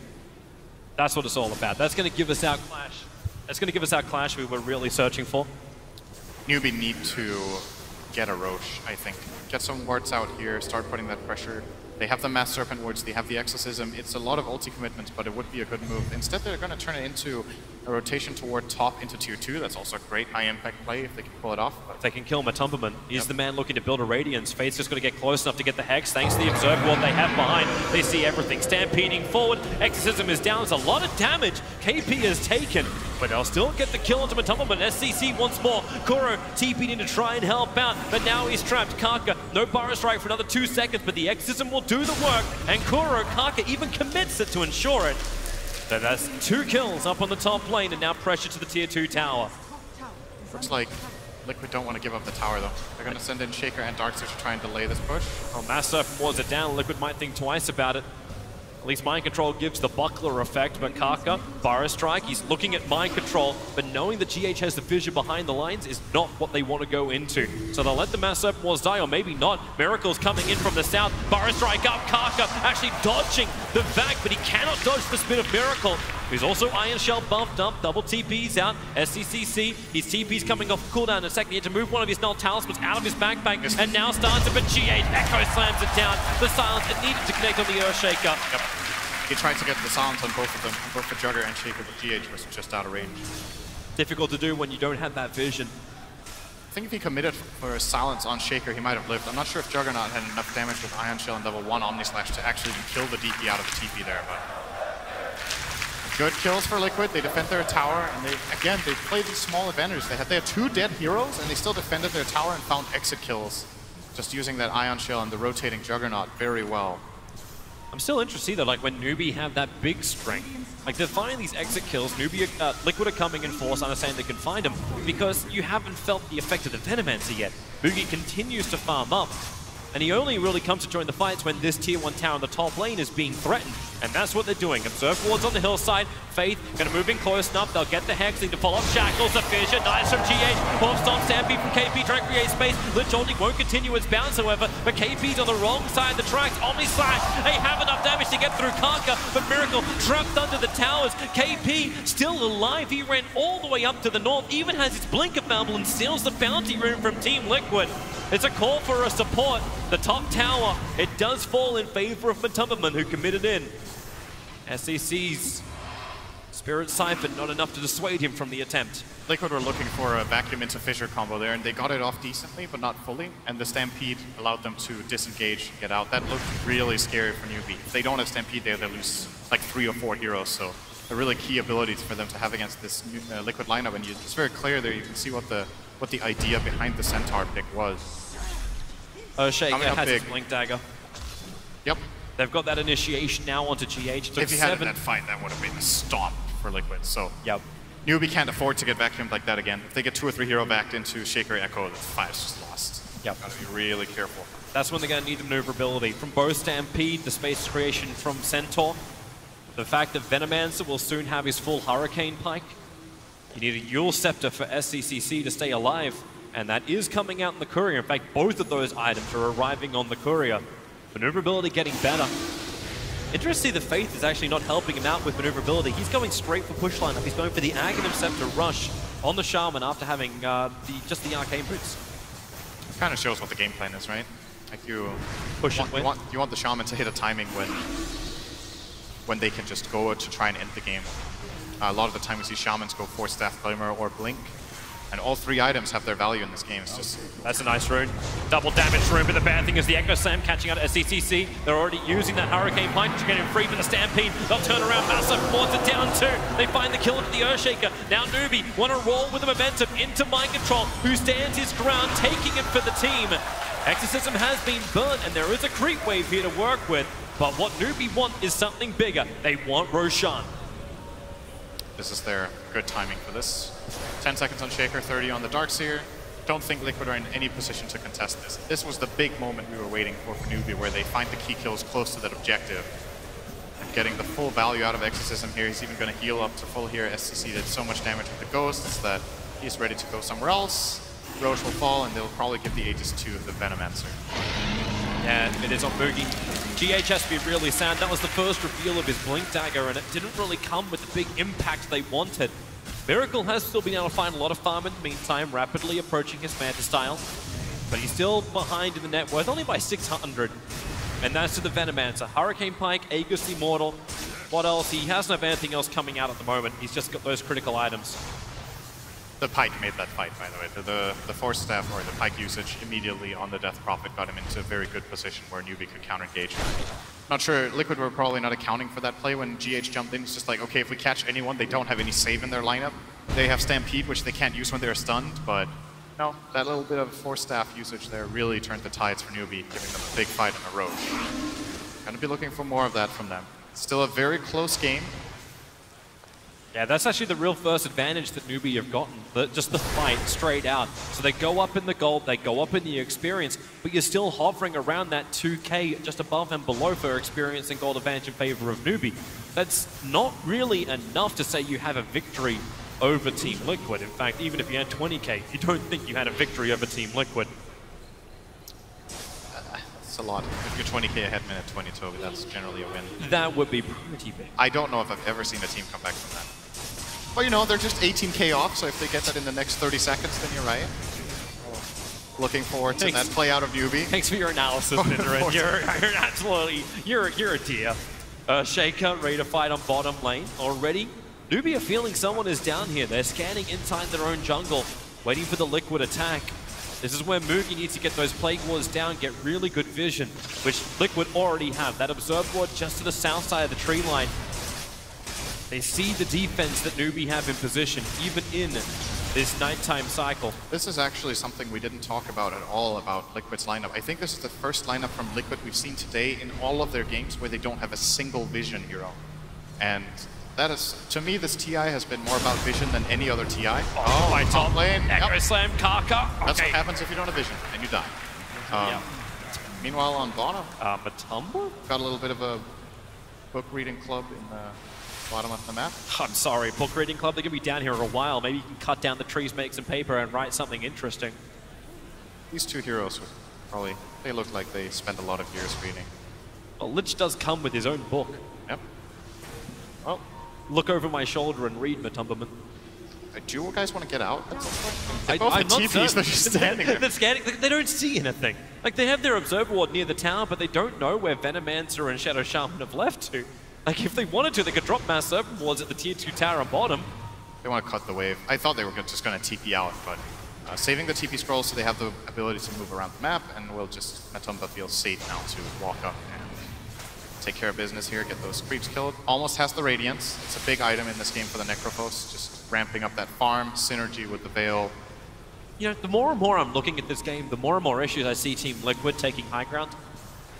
That's what it's all about. That's going to give us our clash. That's going to give us our clash we were really searching for. Newbee need to get a Roche, I think. Get some wards out here, start putting that pressure. They have the Mass Serpent wards, they have the Exorcism. It's a lot of ulti commitments, but it would be a good move. Instead, they're going to turn it into a rotation toward top into tier 2. That's also a great high-impact play if they can pull it off. If they can kill Matumberman, he's the man looking to build a Radiance. Fate's just got to get close enough to get the Hex. Thanks to the Observer Ward they have behind, they see everything. Stampeding forward, Exorcism is down. There's a lot of damage KP has taken, but they'll still get the kill onto Matumberman. SCC once more. Kuro TP'd in to try and help out, but now he's trapped. Kunkka, no Bar Strike for another 2 seconds, but the Exorcism will do the work, and Kunkka even commits it to ensure it. So that's 2 kills up on the top lane, and now pressure to the tier 2 tower. Looks like Liquid don't want to give up the tower, though. They're going to send in Shaker and Darkseer to try and delay this push. Well, Mass Serpent wards it down. Liquid might think twice about it. At least Mind Control gives the buckler effect, but Kunkka, Bar Strike, he's looking at Mind Control, but knowing that GH has the vision behind the lines is not what they want to go into. So they'll let the Mass Serpent Wards die, or maybe not. Miracle's coming in from the south. Bar Strike up, Kunkka actually dodging the vac, but he cannot dodge the spin of Miracle, who's also Iron Shell buffed up. Double TP's out. SCCC, his TP's coming off cooldown in a second. He had to move one of his null talismans out of his backpack, and now starts it, but GH Echo slams it down. The silence, it needed to connect on the Earthshaker. Yep. He tried to get the silence on both of them, both the Jugger and Shaker, but GH was just out of range. Difficult to do when you don't have that vision. I think if he committed for a silence on Shaker, he might have lived. I'm not sure if Juggernaut had enough damage with Iron Shell and level 1 Omni Slash to actually kill the DP out of the TP there, but good kills for Liquid. They defend their tower, and they played these small advantages. They had 2 dead heroes, and they still defended their tower and found exit kills, just using that Ion Shell and the rotating Juggernaut very well. I'm still interested though, like when Newbee have that big strength. Like they're finding these exit kills, Liquid are coming in force, understanding they can find them, because you haven't felt the effect of the Venomancer yet. Boogie continues to farm up, and he only really comes to join the fights when this tier 1 tower in the top lane is being threatened. And that's what they're doing. Observe wards on the hillside. Faith gonna move in close enough. They'll get the Hex. Need to follow up Shackles. The Fissure. Nice from GH. Horse on Stampede from KP. Trying to create space. Lich holding won't continue its bounce, however. But KP's on the wrong side of the tracks. Omni Slash. They have enough damage to get through Kunkka. But Miracle trapped under the towers. KP still alive. He ran all the way up to the north. Even has his Blinker Bubble and steals the bounty rune from Team Liquid. It's a call for a support. The top tower, it does fall in favor of Matumberman, who committed in. SCC's Spirit Siphon, not enough to dissuade him from the attempt. Liquid were looking for a vacuum into Fissure combo there, and they got it off decently, but not fully. And the Stampede allowed them to disengage, get out. That looked really scary for Newbee. If they don't have Stampede there, they lose like 3 or 4 heroes. So a really key ability for them to have against this Liquid lineup. And it's very clear there. You can see what the idea behind the Centaur pick was. Earthshaker has his Blink Dagger. Yep. They've got that initiation now onto GH. If he had that fight, that would have been a stomp for Liquid. So yep. Newbee can't afford to get vacuumed like that again. If they get 2 or 3 hero backed into Shaker Echo, the fight's just lost. Yep. Gotta be really careful. That's when they're gonna need the maneuverability. From both Stampede, the space creation from Centaur, the fact that Venomancer will soon have his full Hurricane Pike. You need a Yule Scepter for SCCC to stay alive, and that is coming out in the courier. In fact, both of those items are arriving on the courier. Maneuverability getting better. Interesting, the Faith is actually not helping him out with maneuverability. He's going straight for push lineup. He's going for the Aghanim Scepter rush on the Shaman after having just the Arcane Boots. It kind of shows what the game plan is, right? Like you want the Shaman to hit a timing when they can just go to try and end the game. A lot of the time we see Shamans go for Staff Glimmer or Blink. And all 3 items have their value in this game. It's just... That's a nice rune. Double damage rune, but the bad thing is the Echo Slam catching out at SCCC. They're already using that Hurricane Pike to get him free from the Stampede. They'll turn around, Massive forwards it down too. They find the kill into the Earthshaker. Now Newbee want to roll with the momentum into Mind Control, who stands his ground, taking it for the team. Exorcism has been burnt, and there is a creep wave here to work with. But what Newbee want is something bigger. They want Roshan. This is their good timing for this. 10 seconds on Shaker, 30 on the Darkseer. Don't think Liquid are in any position to contest this. This was the big moment we were waiting for Newbee, where they find the key kills close to that objective. And getting the full value out of Exorcism here. He's even going to heal up to full here. SCC did so much damage with the Ghosts that he's ready to go somewhere else. Roche will fall, and they'll probably give the Aegis to the Venomancer. Yeah, it is on Boogie. GH has to be really sound. That was the first reveal of his Blink Dagger, and it didn't really come with the big impact they wanted. Miracle has still been able to find a lot of farm in the meantime, rapidly approaching his Manta style. But he's still behind in the net worth, only by 600. And that's to the Venomancer. Hurricane Pike, Aegis Immortal. What else? He hasn't have anything else coming out at the moment. He's just got those critical items. The Pike made that fight, by the way. The Force Staff, or the Pike usage, immediately on the Death Prophet got him into a very good position where Newbee could counter-engage. Not sure, Liquid were probably not accounting for that play when GH jumped in. It's just like, okay, if we catch anyone, they don't have any save in their lineup. They have Stampede, which they can't use when they're stunned, but no, that little bit of Force Staff usage there really turned the tides for Newbee, giving them a big fight in a row. Gonna be looking for more of that from them. Still a very close game. Yeah, that's actually the real first advantage that Newbee have gotten, just the fight straight out. So they go up in the gold, they go up in the experience, but you're still hovering around that 2k just above and below for experience and gold advantage in favor of Newbee. That's not really enough to say you have a victory over Team Liquid. In fact, even if you had 20k, you don't think you had a victory over Team Liquid. That's a lot. If you're 20k ahead minute 22, that's generally a win. That would be pretty big. I don't know if I've ever seen a team come back from that. Well, you know, they're just 18k off, so if they get that in the next 30 seconds, then you're right. Looking forward to that play out of Newbee. Thanks for your analysis, Nidoran. You're absolutely, you're a dear. Shaker ready to fight on bottom lane already. Newbee are feeling someone is down here. They're scanning inside their own jungle, waiting for the Liquid attack. This is where Moogie needs to get those Plague Wars down, get really good vision, which Liquid already have. That Observe Ward just to the south side of the tree line. They see the defense that Newbee have in position, even in this nighttime cycle. This is actually something we didn't talk about at all about Liquid's lineup. I think this is the first lineup from Liquid we've seen today in all of their games where they don't have a single vision hero. And that is, to me, this TI has been more about vision than any other TI. Oh, my top lane. Echo Slam, Kunkka. That's what happens if you don't have vision, and you die. Meanwhile, on bottom, Matumba? got a little bit of a book reading club in the bottom of the map. I'm sorry, book reading club, they're going to be down here a while. Maybe you can cut down the trees, make some paper, and write something interesting. These two heroes would probably, they look like they spent a lot of years reading. Well, Lich does come with his own book. Yep. Well, look over my shoulder and read, Matumberman. Do you guys want to get out? I'm both not TPs, they're just standing there. They're scanning. They don't see anything. Like, they have their Observer Ward near the tower, but they don't know where Venomancer and Shadow Shaman have left to. Like, if they wanted to, they could drop Mass Serpent Wards at the tier 2 tower on bottom. They want to cut the wave. I thought they were just going to TP out, but saving the TP scrolls so they have the ability to move around the map, and we'll just, Matumba feels safe now to walk up and take care of business here, get those creeps killed. Almost has the Radiance. It's a big item in this game for the Necrophos, just ramping up that farm, synergy with the Veil. You know, the more and more I'm looking at this game, the more and more issues I see Team Liquid taking high ground.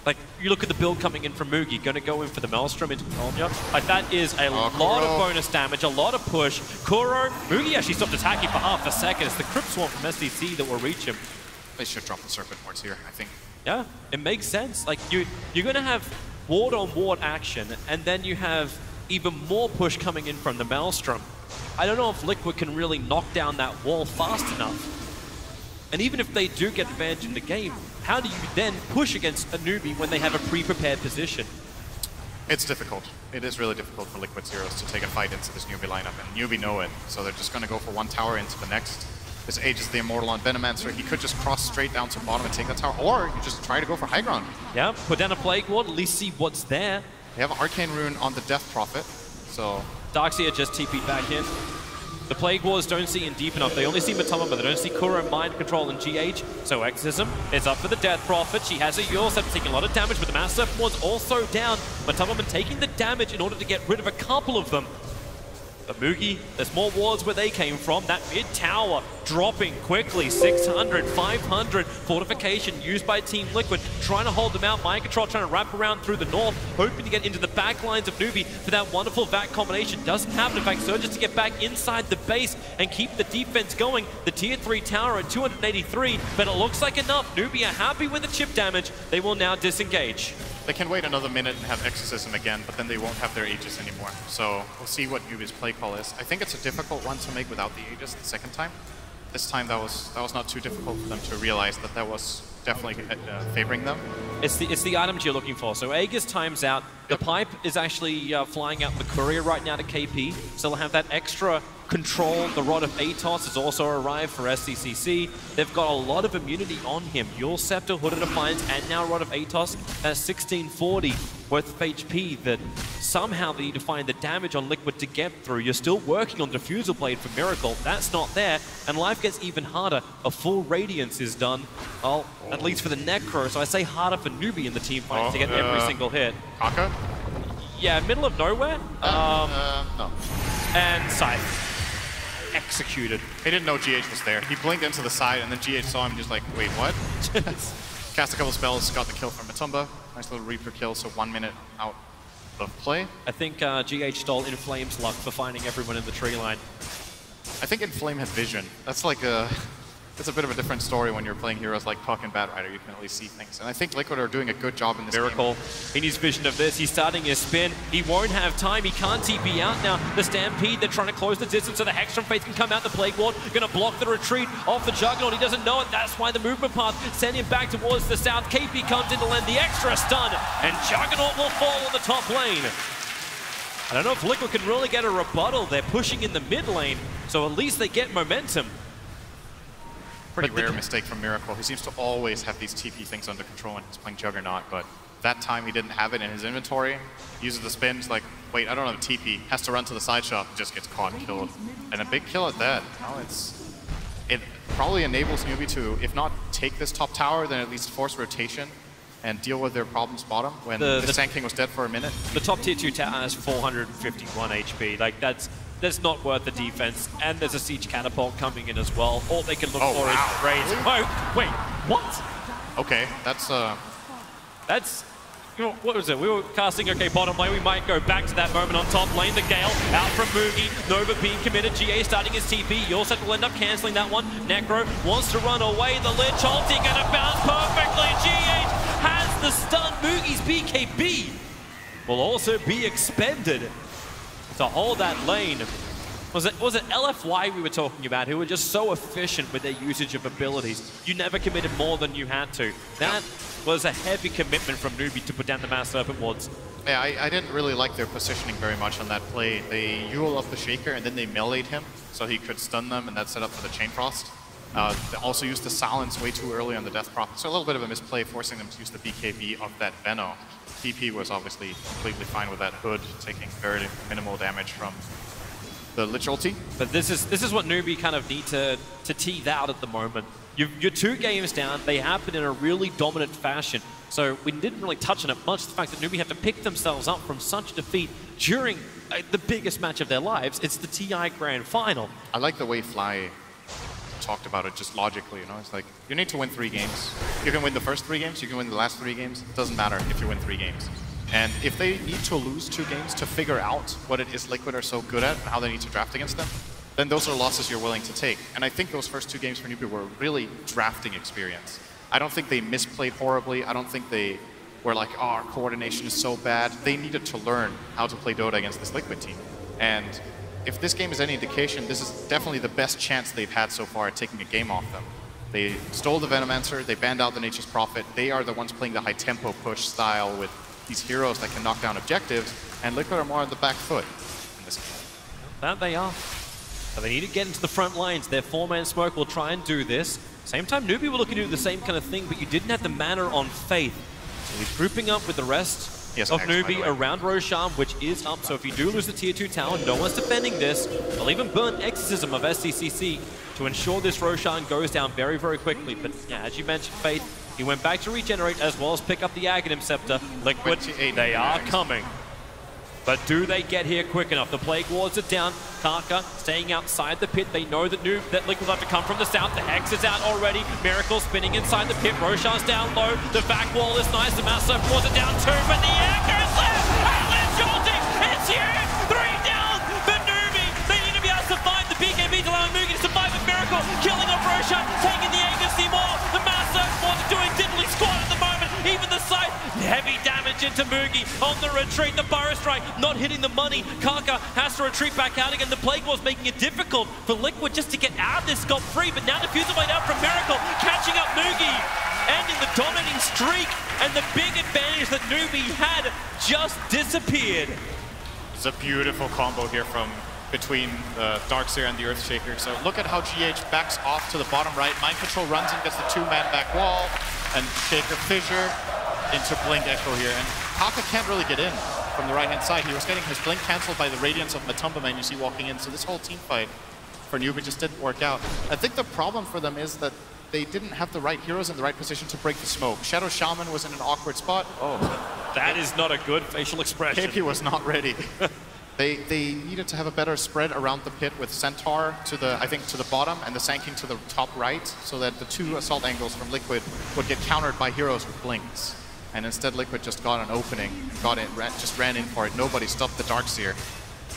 Like, you look at the build coming in from Moogie, going to go in for the Maelstrom into Kolnya. Like, that is a lot of bonus damage, a lot of push. Kuro, Moogie actually stopped attacking for half a second. It's the Crypt Swarm from SDC that will reach him. They should drop the Serpent Wards here, I think. Yeah, it makes sense. Like, you're going to have ward on ward action, and then you have even more push coming in from the Maelstrom. I don't know if Liquid can really knock down that wall fast enough. And even if they do get advantage in the game, how do you then push against a Newbee when they have a pre-prepared position? It's difficult. It is really difficult for Liquid's heroes to take a fight into this Newbee lineup, and Newbee know it, so they're just going to go for one tower into the next. This ages the Immortal on Venomancer. He could just cross straight down to bottom and take that tower, or you just try to go for high ground. Yeah, put down a Plague Ward, at least see what's there. They have an Arcane Rune on the Death Prophet, so... Darkseer just TP'd back in. The Plague Wars don't see in deep enough. They only see Matumba, but they don't see Kuro, Mind Control, and GH. So Exorcism is up for the Death Prophet. She has a Yule set, taking a lot of damage, but the Mass Serpent Ward's also down. Matumba taking the damage in order to get rid of a couple of them. But Moogie, there's more wards where they came from. That mid tower dropping quickly, 600, 500. Fortification used by Team Liquid, trying to hold them out. Mind Control trying to wrap around through the north, hoping to get into the back lines of Newbee for that wonderful VAC combination. Doesn't happen. In fact, Surges to get back inside the base and keep the defense going. The tier 3 tower at 283, but it looks like enough. Newbee are happy with the chip damage. They will now disengage. They can wait another minute and have Exorcism again, but then they won't have their Aegis anymore. So we'll see what Newbee's play call is. I think it's a difficult one to make without the Aegis the second time. This time that was not too difficult for them to realize that was definitely favoring them. It's the items you're looking for. So Aegis times out. The pipe is actually flying out the courier right now to KP, so they'll have that extra control. The Rod of Atos has also arrived for SCCC. They've got a lot of immunity on him. Dual Scepter, Hood of Defiance, and now Rod of Atos. That's 1640 worth of HP that somehow they need to find the damage on Liquid to get through. You're still working on Diffusal Blade for Miracle. That's not there, and life gets even harder. A full Radiance is done, well, at least for the Necro, so I say harder for Newbie in the team fight to get every single hit. Kunkka? Yeah, middle of nowhere. No. And Scythe. Executed. He didn't know GH was there. He blinked into the side, and then GH saw him just like, wait, what? Cast a couple spells, got the kill from Matumba. Nice little Reaper kill, so 1 minute out of play. I think GH stole Inflame's luck for finding everyone in the tree line. I think Inflame had vision. That's like it's a bit of a different story when you're playing heroes like Puck and Bat Rider. You can at least see things. And I think Liquid are doing a good job in this Miracle. game. He needs vision of this. He's starting his spin. He won't have time. He can't TP out now. The Stampede, they're trying to close the distance so the Hex from Faith can come out. The Plague Ward gonna block the retreat off the Juggernaut. He doesn't know it. That's why the movement path sent him back towards the south. KP comes in to lend the extra stun, and Juggernaut will fall on the top lane. I don't know if Liquid can really get a rebuttal. They're pushing in the mid lane, so at least they get momentum. Pretty rare mistake from Miracle. He seems to always have these TP things under control when he's playing Juggernaut, but that time he didn't have it in his inventory. Uses the spins like, wait, I don't have a TP. Has to run to the side shot, just gets caught and killed. And a big kill at that. No, it probably enables Newbee to, if not take this top tower, then at least force rotation and deal with their problems bottom when the Sand King was dead for a minute. The top tier 2 tower has 451 HP. Like, that's not worth the defense. And there's a Siege Catapult coming in as well. All they can look for is raids. Really? Oh, wait, what? Okay, that's you know, what was it? We were casting, okay, bottom lane. We might go back to that moment on top lane. The Gale out from Moogie. Nova being committed. GA starting his TP. Yorset will end up cancelling that one. Necro wants to run away. The Lich ulti gonna bounce perfectly. GH has the stun. Moogie's BKB will also be expended to hold that lane. Was it LFY we were talking about, who were just so efficient with their usage of abilities? You never committed more than you had to. That was a heavy commitment from Newbee to put down the Mass Serpent Wards. Yeah, I didn't really like their positioning very much on that play. They Yule up the Shaker and then they meleeed him so he could stun them, and that set up for the Chain Frost. They also used the Silence way too early on the Death Prophet, so a little bit of a misplay, forcing them to use the BKB of that Venno. TP was obviously completely fine with that Hood, taking very minimal damage from the Lich ulti. But this is what Newbee kind of need to tease out at the moment. You're 2 games down. They happen in a really dominant fashion. So we didn't really touch on it much. The fact that Newbee have to pick themselves up from such defeat during the biggest match of their lives. It's the TI Grand Final. I like the way Fly talked about it just logically, you know? It's like, you need to win 3 games. You can win the first 3 games, you can win the last 3 games. It doesn't matter if you win 3 games. And if they need to lose 2 games to figure out what it is Liquid are so good at and how they need to draft against them, then those are losses you're willing to take. And I think those first 2 games for Newbee were really drafting experience. I don't think they misplayed horribly. I don't think they were like, oh, our coordination is so bad. They needed to learn how to play Dota against this Liquid team. And if this game is any indication, this is definitely the best chance they've had so far at taking a game off them. They stole the Venomancer, they banned out the Nature's Prophet. They are the ones playing the high-tempo push style with these heroes that can knock down objectives, and Liquid are more on the back foot in this game. That they are. So they need to get into the front lines. Their 4-man smoke will try and do this. Same time, Newbee were looking to do the same kind of thing, but you didn't have the mana on Faith. So he's grouping up with the rest of Newbee around Roshan, which is up. So if you do lose the tier 2 tower, no one's defending this. They'll even burn Exorcism of SCCC to ensure this Roshan goes down very, very quickly. But yeah, as you mentioned, Faith, he went back to regenerate as well as pick up the Aghanim Scepter. Liquid, they are coming. But do they get here quick enough? The Plague Wards are down. Kunkka staying outside the pit. They know that Liquid will have to come from the south. The Hex is out already. Miracle spinning inside the pit. Roshan's down low. The back wall is nice. The Mass Serpent Wards are down too. But the anchor is left. And Lich ulting. It's here. 3 down. But Newbee, they need to be able to survive the BKB to allow Moogie to survive with Miracle. Killing off Roshan. Taking the Anchor more. The Mass Serpent Wards are doing diddly squat at the moment. Even the scythe. Heavy damage into Moogie on the retreat. The Burrow Strike not hitting the money. Kunkka has to retreat back out again. The Plague War's making it difficult for Liquid just to get out of this scot-free. But now Diffusal Blade out from Miracle, catching up Moogie. ending the dominating streak, and the big advantage that Newbee had just disappeared. It's a beautiful combo here from between the Darkseer and the Earthshaker. So look at how GH backs off to the bottom right. Mind Control runs in, gets the two-man back wall, and Shaker Fissure into Blink Echo here. And Kunkka can't really get in from the right-hand side. He was getting his Blink cancelled by the Radiance of Matumba Man you see walking in. So this whole team fight for Newbee just didn't work out. I think the problem for them is that they didn't have the right heroes in the right position to break the smoke. Shadow Shaman was in an awkward spot. Oh, that is not a good facial expression. KP was not ready. They needed to have a better spread around the pit with Centaur to the, I think, to the bottom and the Sand King to the top right, so that the two assault angles from Liquid would get countered by heroes with blinks. And instead Liquid just got an opening, just ran in for it. Nobody stopped the Darkseer.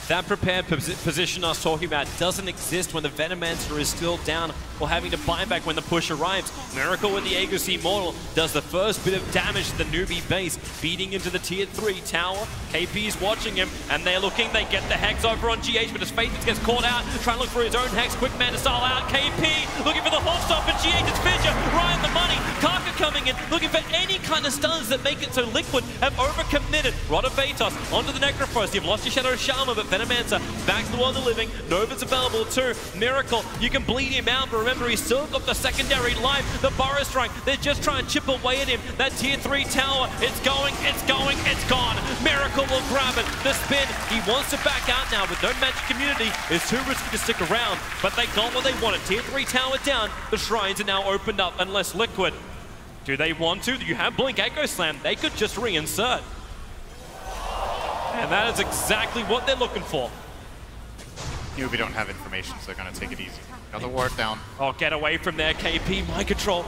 That prepared position I was talking about doesn't exist when the Venomancer is still down or having to buy back when the push arrives. Miracle with the Aegis Immortal does the first bit of damage to the Newbee base, beating into the tier 3 tower. KP is watching him, and they're looking. They get the Hex over on GH, but his Faceless gets caught out, trying to look for his own Hex. Quick man to style out. KP looking for the hold stop, and GH's Fissure right on the money. Kunkka coming in, looking for any kind of stuns that make it so Liquid have overcommitted. Rod of Atos onto the Necrophos. You've lost your Shadow Shaman, but Venomancer back to the world of living. Nova's available too. Miracle, you can bleed him out, but remember, he's still got the secondary life. The Burrow Strike, they're just trying to chip away at him. That tier 3 tower, it's going, it's gone. Miracle will grab it. The spin, he wants to back out now with no magic community. It's too risky to stick around, but they got what they wanted. Tier 3 tower down. The shrines are now opened up, unless Liquid, do they want to? You have Blink Echo Slam. They could just reinsert. And that is exactly what they're looking for. Newbee don't have information, so they're going to take it easy. Got the ward down. Oh, get away from there, KP. Mind Control.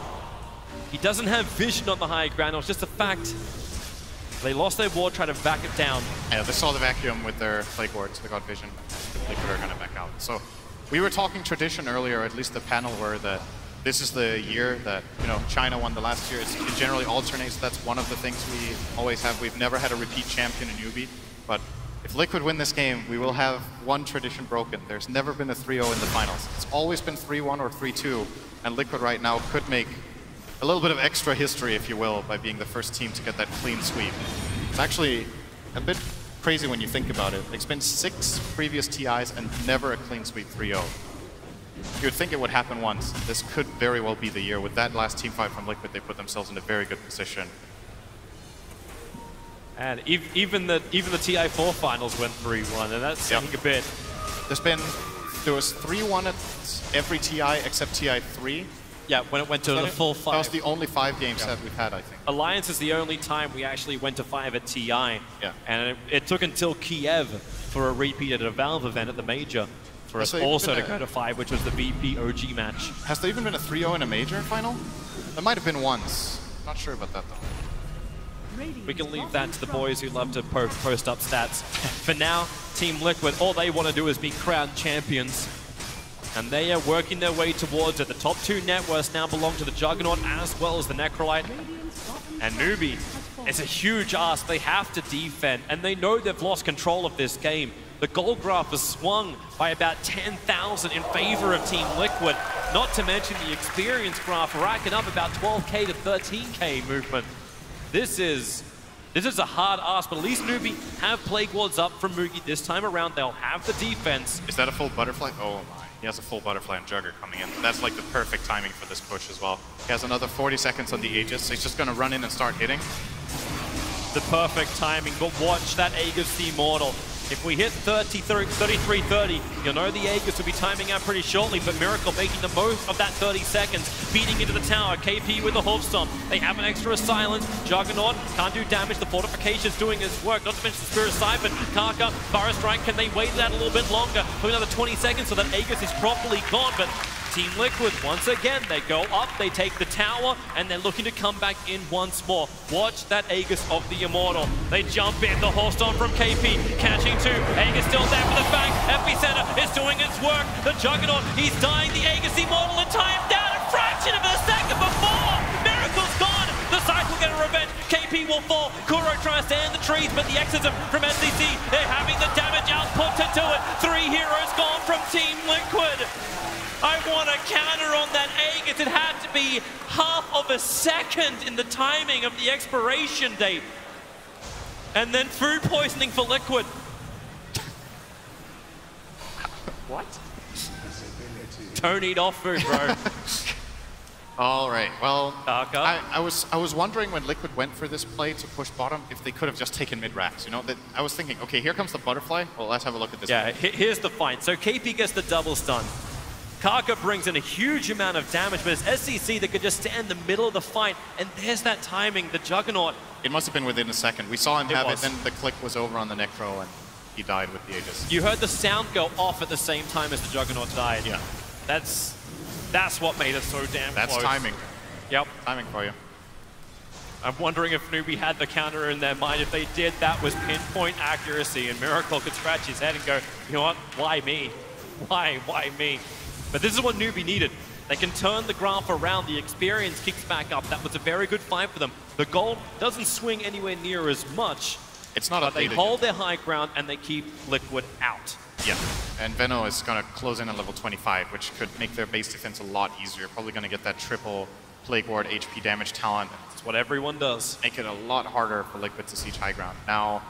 He doesn't have vision on the high ground. It was just a fact. They lost their ward, tried to back it down. Yeah, they saw the vacuum with their Plague Ward, so they got vision. Liquid are going to back out. So we were talking tradition earlier, or at least the panel were, that this is the year that, you know, China won the last year. It generally alternates. That's one of the things we always have. We've never had a repeat champion in Newbee, but if Liquid win this game, we will have one tradition broken. There's never been a 3-0 in the finals. It's always been 3-1 or 3-2, and Liquid right now could make a little bit of extra history, if you will, by being the first team to get that clean sweep. It's actually a bit crazy when you think about it. It's been 6 previous TIs and never a clean sweep 3-0. You would think it would happen once. This could very well be the year. With that last team fight from Liquid, they put themselves in a very good position. And even the TI4 finals went 3-1, and that's saying a bit. There was 3-1 at every TI except TI3. Yeah, when it went to the full 5. That was the only 5 games that we've had, I think. Alliance is the only time we actually went to 5 at TI. Yeah. And it took until Kiev for a repeat at a Valve event at the Major for us also to go to 5, which was the VP OG match. Has there even been a 3-0 in a Major final? There might have been once. Not sure about that, though. We can leave that to the boys who love to post up stats. For now, Team Liquid, all they want to do is be crowned champions. And they are working their way towards it. The top 2 networks now belong to the Juggernaut as well as the Necrolite. And Newbee, it's a huge ask. They have to defend, and they know they've lost control of this game. The gold graph has swung by about 10,000 in favor of Team Liquid, not to mention the experience graph racking up about 12k to 13k movement. This is a hard ask, but at least Newbee have Plague Wards up from Mugi this time around. They'll have the defense. Is that a full butterfly? Oh my. He has a full butterfly and Jugger coming in. That's like the perfect timing for this push as well. He has another 40 seconds on the Aegis, so he's just going to run in and start hitting. The perfect timing, but watch that Aegis the Immortal. If we hit 33-30, you'll know the Aegis will be timing out pretty shortly, but Miracle making the most of that 30 seconds, beating into the tower. KP with the Hoof Stomp. They have an extra silence. Juggernaut can't do damage. The fortification's doing its work, not to mention the Spirit Siphon. Kunkka, Burrow Strike, can they wait that a little bit longer for another 20 seconds so that Aegis is properly gone? But Team Liquid, once again, they go up, they take the tower, and they're looking to come back in once more. Watch that Aegis of the Immortal. They jump in, the Horse Stomp from KP, catching 2. Aegis still there for the fang. Epicenter is doing its work. The Juggernaut, he's dying. The Aegis Immortal in time, down a fraction of a second before. Miracle's gone. The Scythe will get a revenge. KP will fall. Kuro tries to stand the trees, but the exorcism from SCC, they're having the damage output to do it. 3 heroes gone from Team Liquid. I want a counter on that Aegis. seconds. It had to be half of a second in the timing of the expiration date. And then food poisoning for Liquid. What? Don't eat off food, bro. All right, well, Kunkka. I was wondering when Liquid went for this play to push bottom, if they could have just taken mid-racks, you know? I was thinking, okay, here comes the butterfly. Well, let's have a look at this. Yeah, here's the fight. So KP gets the double stun. Kunkka brings in a huge amount of damage, but it's SCC that could just stand in the middle of the fight, and there's that timing, the Juggernaut. It must have been within a second. We saw him have it, then the click was over on the Necro, and he died with the Aegis. You heard the sound go off at the same time as the Juggernaut died. Yeah. That's what made it so damn That's close. timing. Yep. Timing for you. I'm wondering if Newbee had the counter in their mind. If they did, that was pinpoint accuracy, and Miracle could scratch his head and go, you know what, why me? Why me? But this is what Newbee needed. They can turn the graph around, the experience kicks back up. That was a very good fight for them. The gold doesn't swing anywhere near as much. It's not but updated. They hold their high ground and they keep Liquid out. Yeah, and Veno is going to close in on level 25, which could make their base defense a lot easier. Probably going to get that triple Plague Ward HP damage talent. That's what everyone does. Make it a lot harder for Liquid to siege high ground. Now,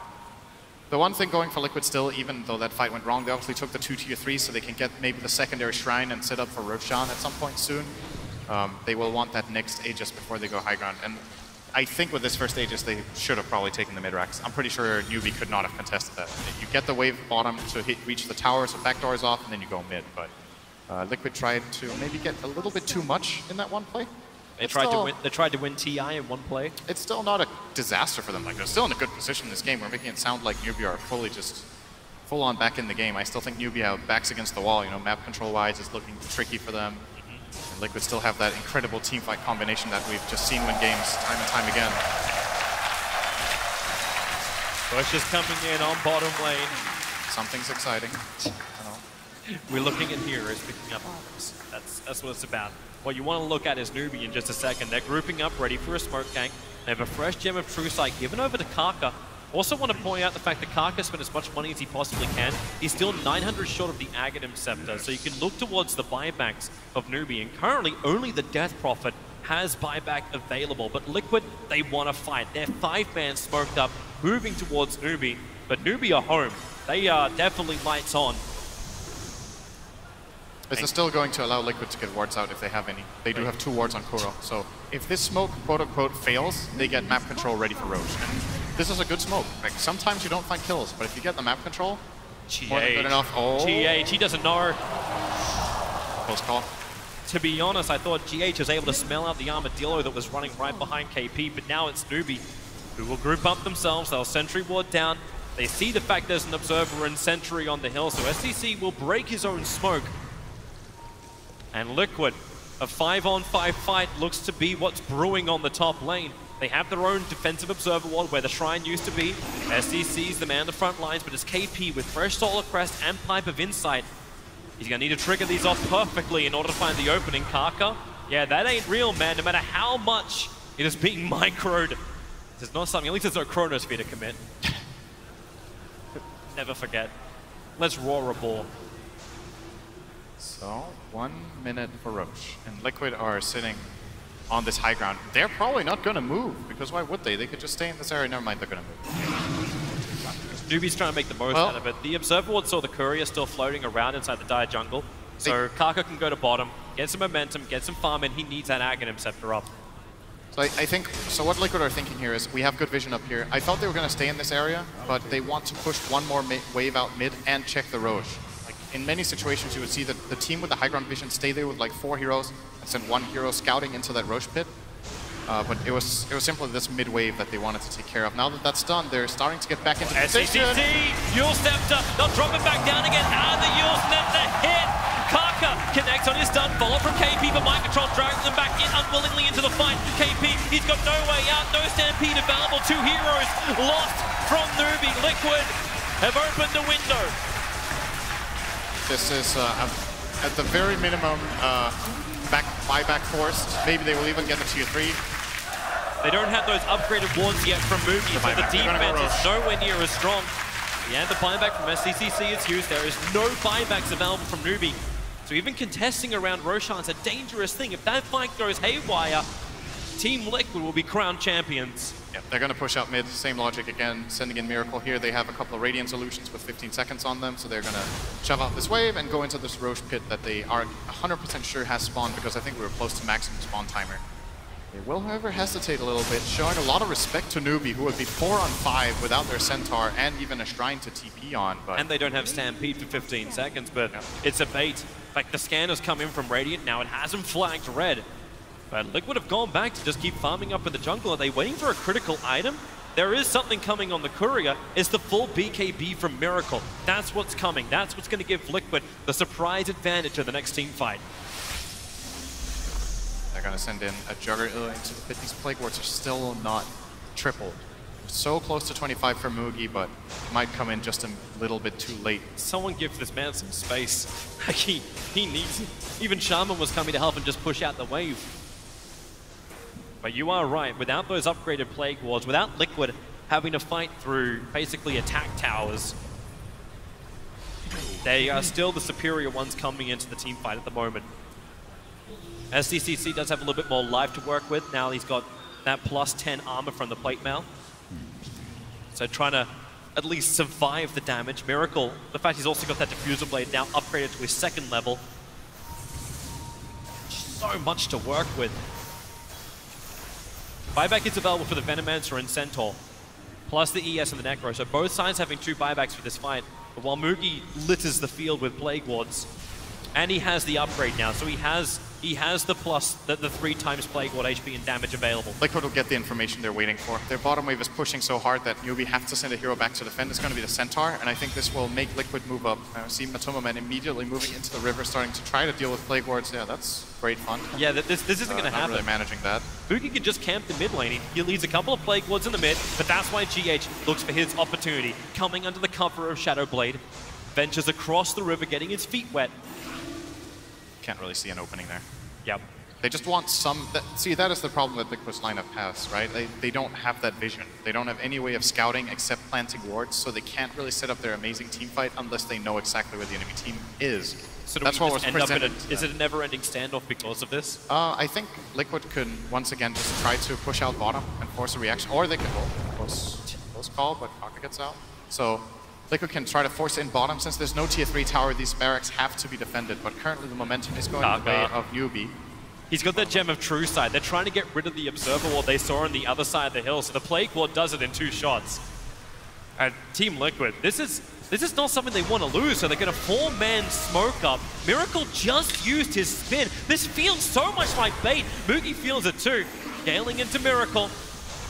the one thing going for Liquid still, even though that fight went wrong, they obviously took the 2 tier 3 so they can get maybe the secondary shrine and set up for Roshan at some point soon. They will want that next Aegis before they go high ground. And I think with this first Aegis, they should have probably taken the mid-racks. I'm pretty sure Newbee could not have contested that. You get the wave bottom to reach the tower, so backdoor is off, and then you go mid. But Liquid tried to maybe get a little bit too much in that one play. They tried to win TI in one play. It's still not a disaster for them. Like, they're still in a good position in this game. We're making it sound like Newbee are fully just full-on back in the game. I still think Newbee have backs against the wall. You know, map control-wise, it's looking tricky for them. And Liquid still have that incredible teamfight combination that we've just seen win games time and time again. Bush is coming in on bottom lane. Something's exciting. I know. We're looking at heroes picking up items. That's what it's about. What you want to look at is Newbee in just a second. They're grouping up, ready for a smoke gank. They have a fresh gem of True Sight given over to Kunkka. Also want to point out the fact that Kunkka spent as much money as he possibly can. He's still 900 short of the Aghanim Scepter, so you can look towards the buybacks of Newbee. And currently, only the Death Prophet has buyback available. But Liquid, they want to fight. They're 5-man smoked up, moving towards Newbee. But Newbee are home. They are definitely lights on. This is still going to allow Liquid to get wards out if they have any. They do have 2 wards on Kuro. So if this smoke, quote-unquote, fails, they get map control ready for Roche. And this is a good smoke. Like, sometimes you don't find kills, but if you get the map control, more than good enough. Oh. GH, he doesn't know. Close call. To be honest, I thought GH was able to smell out the Armadillo that was running right behind KP, but now it's Newbee, who will group up themselves. They'll sentry ward down. They see the fact there's an observer and sentry on the hill, so SCC will break his own smoke. And Liquid, a 5-on-5 fight looks to be what's brewing on the top lane. They have their own defensive observer ward where the shrine used to be. SCC's the man on the front lines, but it's KP with fresh Solar Crest and Pipe of Insight. He's gonna need to trigger these off perfectly in order to find the opening. Kunkka, yeah, that ain't real, man. No matter how much it is being microed, there's not something, at least there's no Chronosphere to commit. Never forget. Let's roar a ball. So, 1 minute for Roche. And Liquid are sitting on this high ground. They're probably not going to move, because why would they? They could just stay in this area. Never mind, they're going to move. Newbee's trying to make the most out of it. The Observer Ward saw the Courier still floating around inside the Dire Jungle. So Kunkka can go to bottom, get some momentum, get some farm, and he needs that Aghanim Scepter up. So I think, so what Liquid are thinking here is, we have good vision up here. I thought they were going to stay in this area, but they want to push one more wave out mid and check the Roche. In many situations, you would see that the team with the high ground vision stay there with like 4 heroes and send 1 hero scouting into that Roche pit. But it was simply this mid wave that they wanted to take care of. Now that that's done, they're starting to get back into position. Yule Scepter, they'll drop it back down again. And the Yule Scepter hit. Kunkka connects on his stun, follow from KP, but mind control drags them back in unwillingly into the fight. KP, he's got no way out, no stampede available. 2 heroes lost from Newbee. Liquid have opened the window. This is, at the very minimum, buyback forced. Maybe they will even get the tier 3. They don't have those upgraded wards yet from Moogie, so the defense is nowhere near as strong. Yeah, the buyback from SCCC is used. There is no buybacks available from Newbee. So even contesting around Roshan's a dangerous thing. If that fight goes haywire, Team Liquid will be crowned champions. Yeah, they're going to push out mid, same logic again, sending in Miracle here. They have a couple of Radiant solutions with 15 seconds on them, so they're going to shove out this wave and go into this Roche pit that they are 100% sure has spawned, because I think we were close to maximum spawn timer. They will, however, hesitate a little bit, showing a lot of respect to Newbee, who would be 4 on 5 without their Centaur and even a Shrine to TP on. But and they don't have Stampede for 15 seconds, but it's a bait. Like, the scanner's come in from Radiant, now it hasn't flagged red. But Liquid have gone back to just keep farming up in the jungle. Are they waiting for a critical item? There is something coming on the courier. It's the full BKB from Miracle. That's what's coming. That's what's going to give Liquid the surprise advantage in the next team fight. They're going to send in a Juggernaut into the pit. These Plague Wards are still not tripled. So close to 25 for Mugi, but might come in just a little bit too late. Someone give this man some space. he needs it. Even Shaman was coming to help and just push out the wave. But you are right, without those upgraded Plague Wards, without Liquid having to fight through basically attack towers, they are still the superior ones coming into the team fight at the moment. SDCC does have a little bit more life to work with. Now he's got that plus 10 armor from the plate mail. So trying to at least survive the damage. Miracle, the fact he's also got that diffuser blade now upgraded to his 2nd level. So much to work with. Buyback is available for the Venomancer and Centaur, plus the ES and the Necro, so both sides having 2 buybacks for this fight. But while Mugi litters the field with Plague Wards, and he has the upgrade now, so he has the plus, the 3 times Plague Ward HP and damage available. Liquid will get the information they're waiting for. Their bottom wave is pushing so hard that Newbee have to send a hero back to defend. It's going to be the Centaur, and I think this will make Liquid move up. See Matomaman immediately moving into the river, starting to try to deal with Plague Wards. Yeah, that's great fun. Yeah, this isn't going to happen. Not really managing that. Mugi can just camp the mid lane. He leaves a couple of Plague Wards in the mid, but that's why GH looks for his opportunity. Coming under the cover of Shadowblade, ventures across the river, getting his feet wet. Can't really see an opening there. Yep. They just want some... see, that is the problem that Liquid's lineup has, right? They don't have that vision. They don't have any way of scouting except planting wards, so they can't really set up their amazing team fight unless they know exactly where the enemy team is. So do that's we what just was end up presented. in is it a never-ending standoff because of this? I think Liquid can, once again, just try to push out bottom and force a reaction, or they can close call, but Kunkka gets out. So Liquid can try to force in bottom. Since there's no tier 3 tower, these barracks have to be defended, but currently the momentum is going the way of Newbee. He's got that Gem of True Sight. They're trying to get rid of the Observer Ward they saw on the other side of the hill, so the Plague Ward does it in 2 shots. And Team Liquid, this is not something they want to lose, so they're going to 4-man smoke up. Miracle just used his spin. This feels so much like bait. Mugi feels it too. Scaling into Miracle.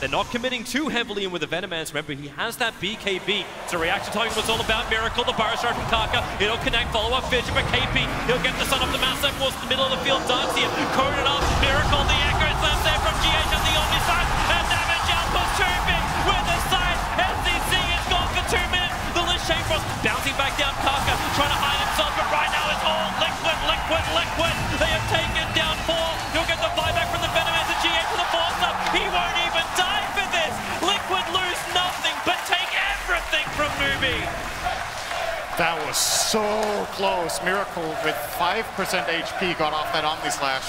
They're not committing too heavily in with the Venomancer. Remember, he has that BKB. So reaction timing was all about Miracle. The Burrow Strike from Kunkka. It'll connect, follow up Fidget, but KP, he'll get the sun up the massive force in the middle of the field. Darts here, coded up. Miracle, the Echo slams there from GH on the Omni side. And damage output too big with the side. SDC is gone for 2 minutes. The Lich Chain Frost bouncing back down Kunkka, trying to hide himself, but right now it's all Liquid. They have taken down 4. You'll get the buyback from the Venomancer. GH with the force up. He won't even die for this. Liquid lose nothing, but take everything from Newbee. That was so close. Miracle with 5% HP got off that Omni Slash,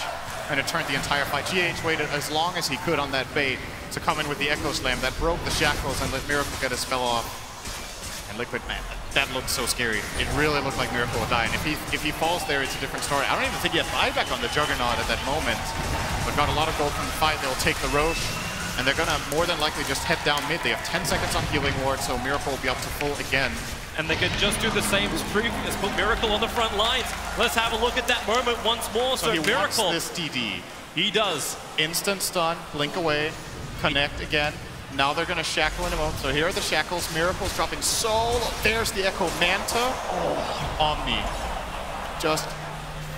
and it turned the entire fight. GH waited as long as he could on that bait to come in with the Echo Slam that broke the shackles and let Miracle get his spell off. And Liquid, man, that looked so scary. It really looked like Miracle would die. And if he falls there, it's a different story. I don't even think he had buyback on the Juggernaut at that moment, but got a lot of gold from the fight. They'll take the Roche, and they're gonna more than likely just head down mid. They have 10 seconds on healing ward, so Miracle will be up to full again. And they can just do the same as previous, put Miracle on the front lines. Let's have a look at that moment once more. So he Miracle, wants this DD. He does. Instant stun, blink away, connect again. Now they're going to shackle in a moment. So here are the shackles. Miracle's dropping so low. There's the Echo Manta. Oh, Omni. Just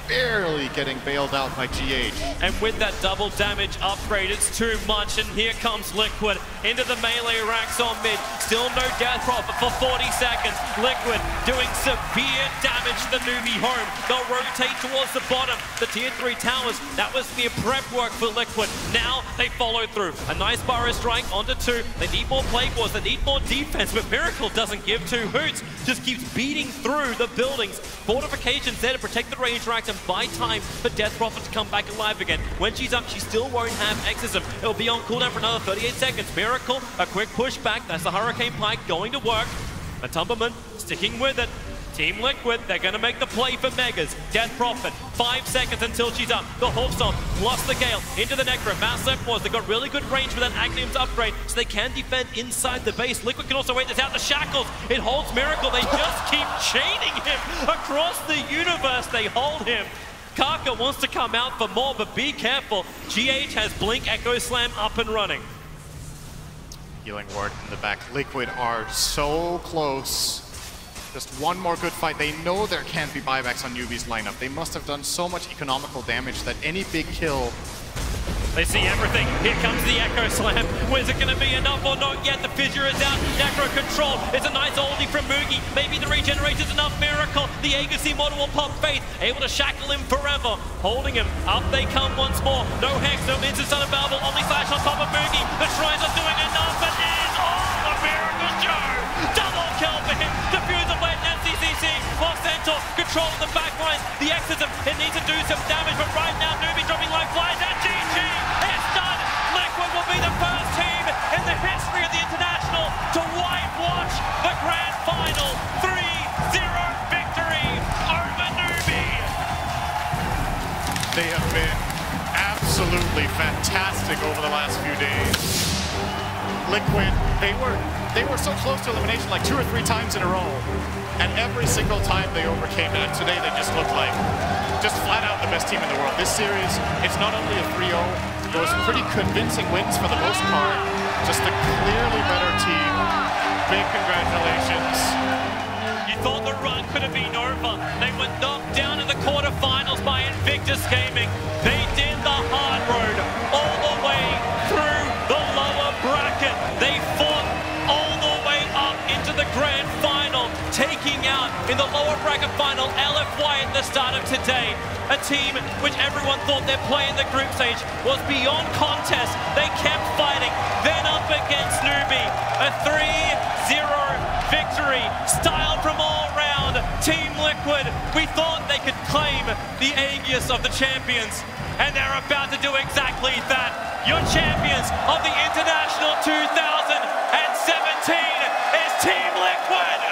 barely getting bailed out by GH. And with that double damage upgrade, it's too much. And here comes Liquid into the melee racks on mid. Still no death profit for 40 seconds. Liquid doing severe damage to the Newbee home. They'll rotate towards the bottom. The tier 3 towers, that was mere prep work for Liquid. Now they follow through. A nice Burrow strike onto 2. They need more Plague Wars, they need more defense, but Miracle doesn't give 2 hoots. Just keeps beating through the buildings. Fortifications there to protect the range racks and buy time for Death Prophet to come back alive again. When she's up, she still won't have Exorcism. It'll be on cooldown for another 38 seconds. Miracle, a quick push back. That's the Hurricane Pike going to work. Matumberman sticking with it. Team Liquid, they're going to make the play for Megas. Death Prophet, 5 seconds until she's up. The Hawkstorm plus the Gale into the Necro. Mass Wars, they've got really good range for that Agnium's upgrade, so they can defend inside the base. Liquid can also wait this out. The Shackles, it holds Miracle. They just keep chaining him across the universe. They hold him. Kunkka wants to come out for more, but be careful. GH has Blink Echo Slam up and running. Healing ward in the back. Liquid are so close. Just one more good fight. They know there can't be buybacks on Newbee's lineup. They must have done so much economical damage that any big kill... They see everything. Here comes the Echo Slam. Where's it going to be enough or not yet? The Fissure is out. Necro control. It's a nice oldie from Moogie. Maybe the regeneration's enough. Miracle. The Agency model will pop Faith. Able to shackle him forever. Holding him. Up they come once more. No Hex, no instant son of Babel. Only Flash on top of Moogie. The Shrines are doing enough. But it is all a Miracle Joe. Double kill for him. Defuse the blade. NCCC. While Centaur controlling the back lines. The Exorcism. It needs to do some damage. But right now, Newbee dropping life flies. And GG. It's done! Liquid will be the first team in the history of the International to whitewash the Grand Final. 3-0 victory over Newbee! They have been absolutely fantastic over the last few days. Liquid, they were so close to elimination like 2 or 3 times in a row. And every single time they overcame it, and today they just looked like just flat out the best team in the world. This series, it's not only a 3-0, those pretty convincing wins for the most part. Just a clearly better team. Big congratulations. You thought the run could have been over. They were knocked down in the quarterfinals by Invictus Gaming. They did the hard road all the way through the lower bracket. They fought all the way up into the grand final, taking out in the lower bracket final LFY at the start of today. A team which everyone thought their play in the group stage was beyond contest. They kept fighting, then up against Newbee. A 3-0 victory, styled from all round. Team Liquid, we thought they could claim the Aegis of the champions, and they're about to do exactly that. Your champions of the International 2017 is Team Liquid!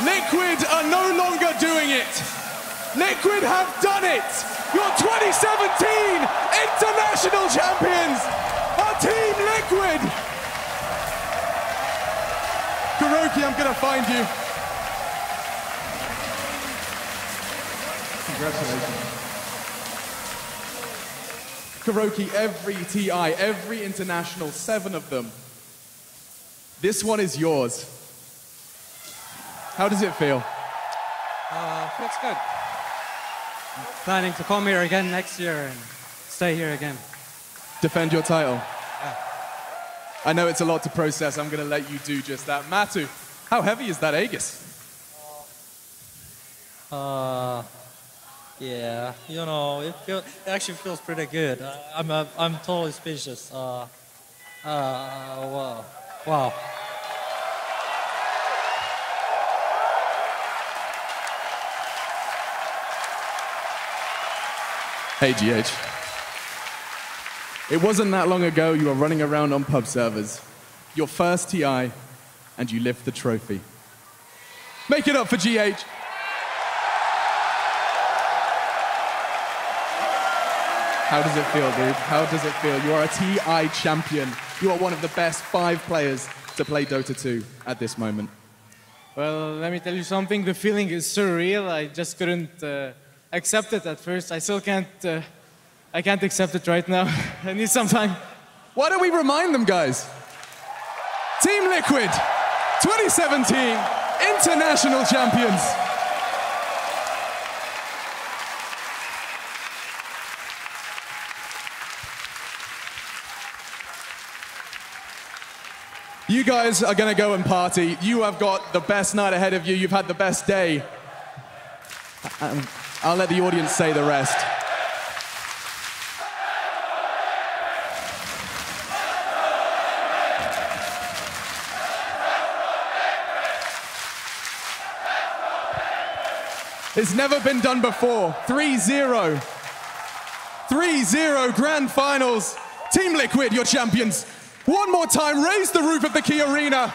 Liquid are no longer doing it. Liquid have done it. Your 2017 International Champions are Team Liquid. Kuroki, I'm gonna find you. Congratulations. Kuroki, every TI, every International, 7 of them. This one is yours. How does it feel? Feels good. I'm planning to come here again next year and stay here again. Defend your title. Yeah. I know it's a lot to process. I'm going to let you do just that. Matu, how heavy is that Aegis? Yeah, you know, it actually feels pretty good. I'm totally speechless. Wow. Wow. Hey, GH. It wasn't that long ago you were running around on pub servers. Your first TI, and you lift the trophy. Make it up for GH. How does it feel, dude? How does it feel? You are a TI champion. You are one of the best 5 players to play Dota 2 at this moment. Well, let me tell you something. The feeling is surreal. I just couldn't accept it at first. I still can't. I can't accept it right now. I need some time. Why don't we remind them, guys? Team Liquid, 2017 International Champions. You guys are going to go and party. You have got the best night ahead of you. You've had the best day. I'll let the audience say the rest. It's never been done before. 3-0. 3-0 grand finals. Team Liquid, your champions. One more time, raise the roof of the Key Arena.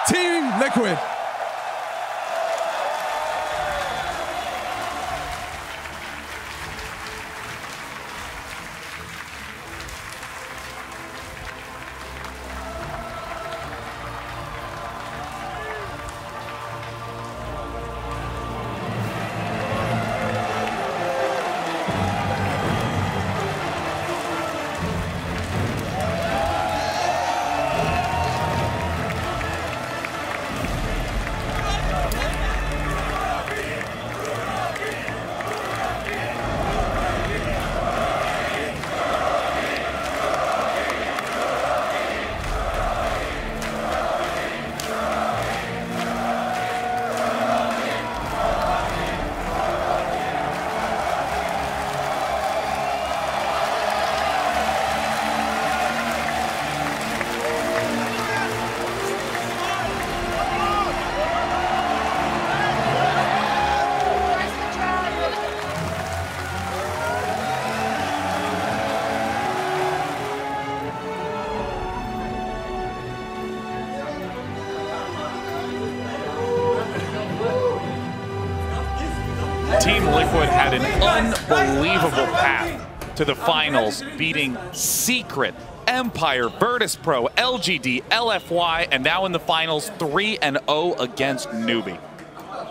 Team Liquid. Team Liquid had an unbelievable path to the finals, beating Secret, Empire, Virtus Pro, LGD, LFY, and now in the finals, 3-0 against Newbee.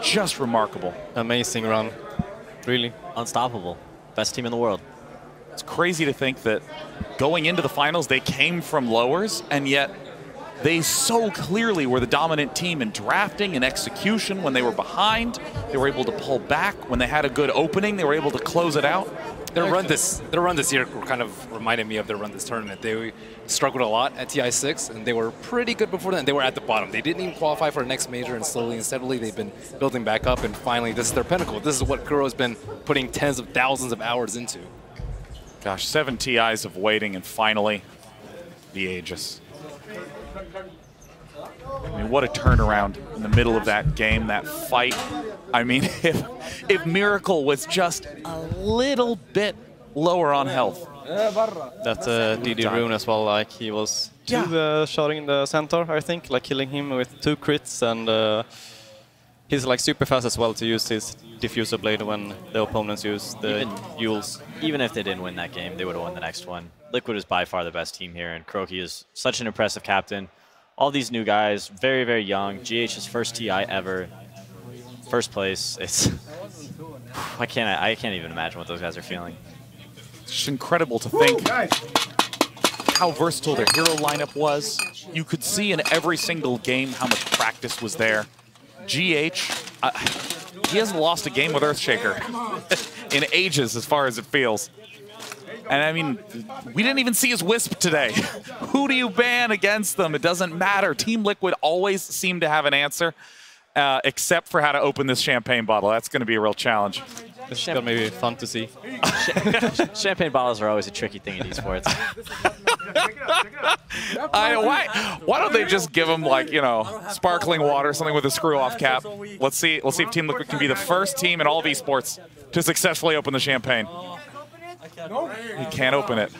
Just remarkable. Amazing run. Really. Unstoppable. Best team in the world. It's crazy to think that going into the finals, they came from lowers, and yet they so clearly were the dominant team in drafting and execution. When they were behind, they were able to pull back. When they had a good opening, they were able to close it out. Their run this year kind of reminded me of their run this tournament. They struggled a lot at TI6, and they were pretty good before that. And they were at the bottom. They didn't even qualify for the next major, and slowly and steadily they've been building back up. And finally, this is their pinnacle. This is what Kuro's been putting tens of thousands of hours into. Gosh, 7 TIs of waiting, and finally, the Aegis. I mean, what a turnaround in the middle of that game, that fight. I mean, if Miracle was just a little bit lower on health. That DD Rune as well, like he was shooting the Centaur, I think, like killing him with 2 crits, and he's like super fast as well to use his diffuser blade when the opponents use the Yules. Even if they didn't win that game, they would have won the next one. Liquid is by far the best team here, and Kroki is such an impressive captain. All these new guys, very, very young. GH's first TI ever. First place. It's I can't even imagine what those guys are feeling. It's just incredible to think how versatile their hero lineup was. You could see in every single game how much practice was there. GH, he hasn't lost a game with Earthshaker in ages, as far as it feels. And I mean, we didn't even see his Wisp today. Who do you ban against them? It doesn't matter. Team Liquid always seem to have an answer. except for how to open this champagne bottle. That's going to be a real challenge. This is going to be fun to see. Champagne bottles are always a tricky thing in esports. Why don't they just give them, like, you know, sparkling water, something with a screw-off cap? Let's see if Team Liquid can be the first team in all of esports to successfully open the champagne. He can't open it.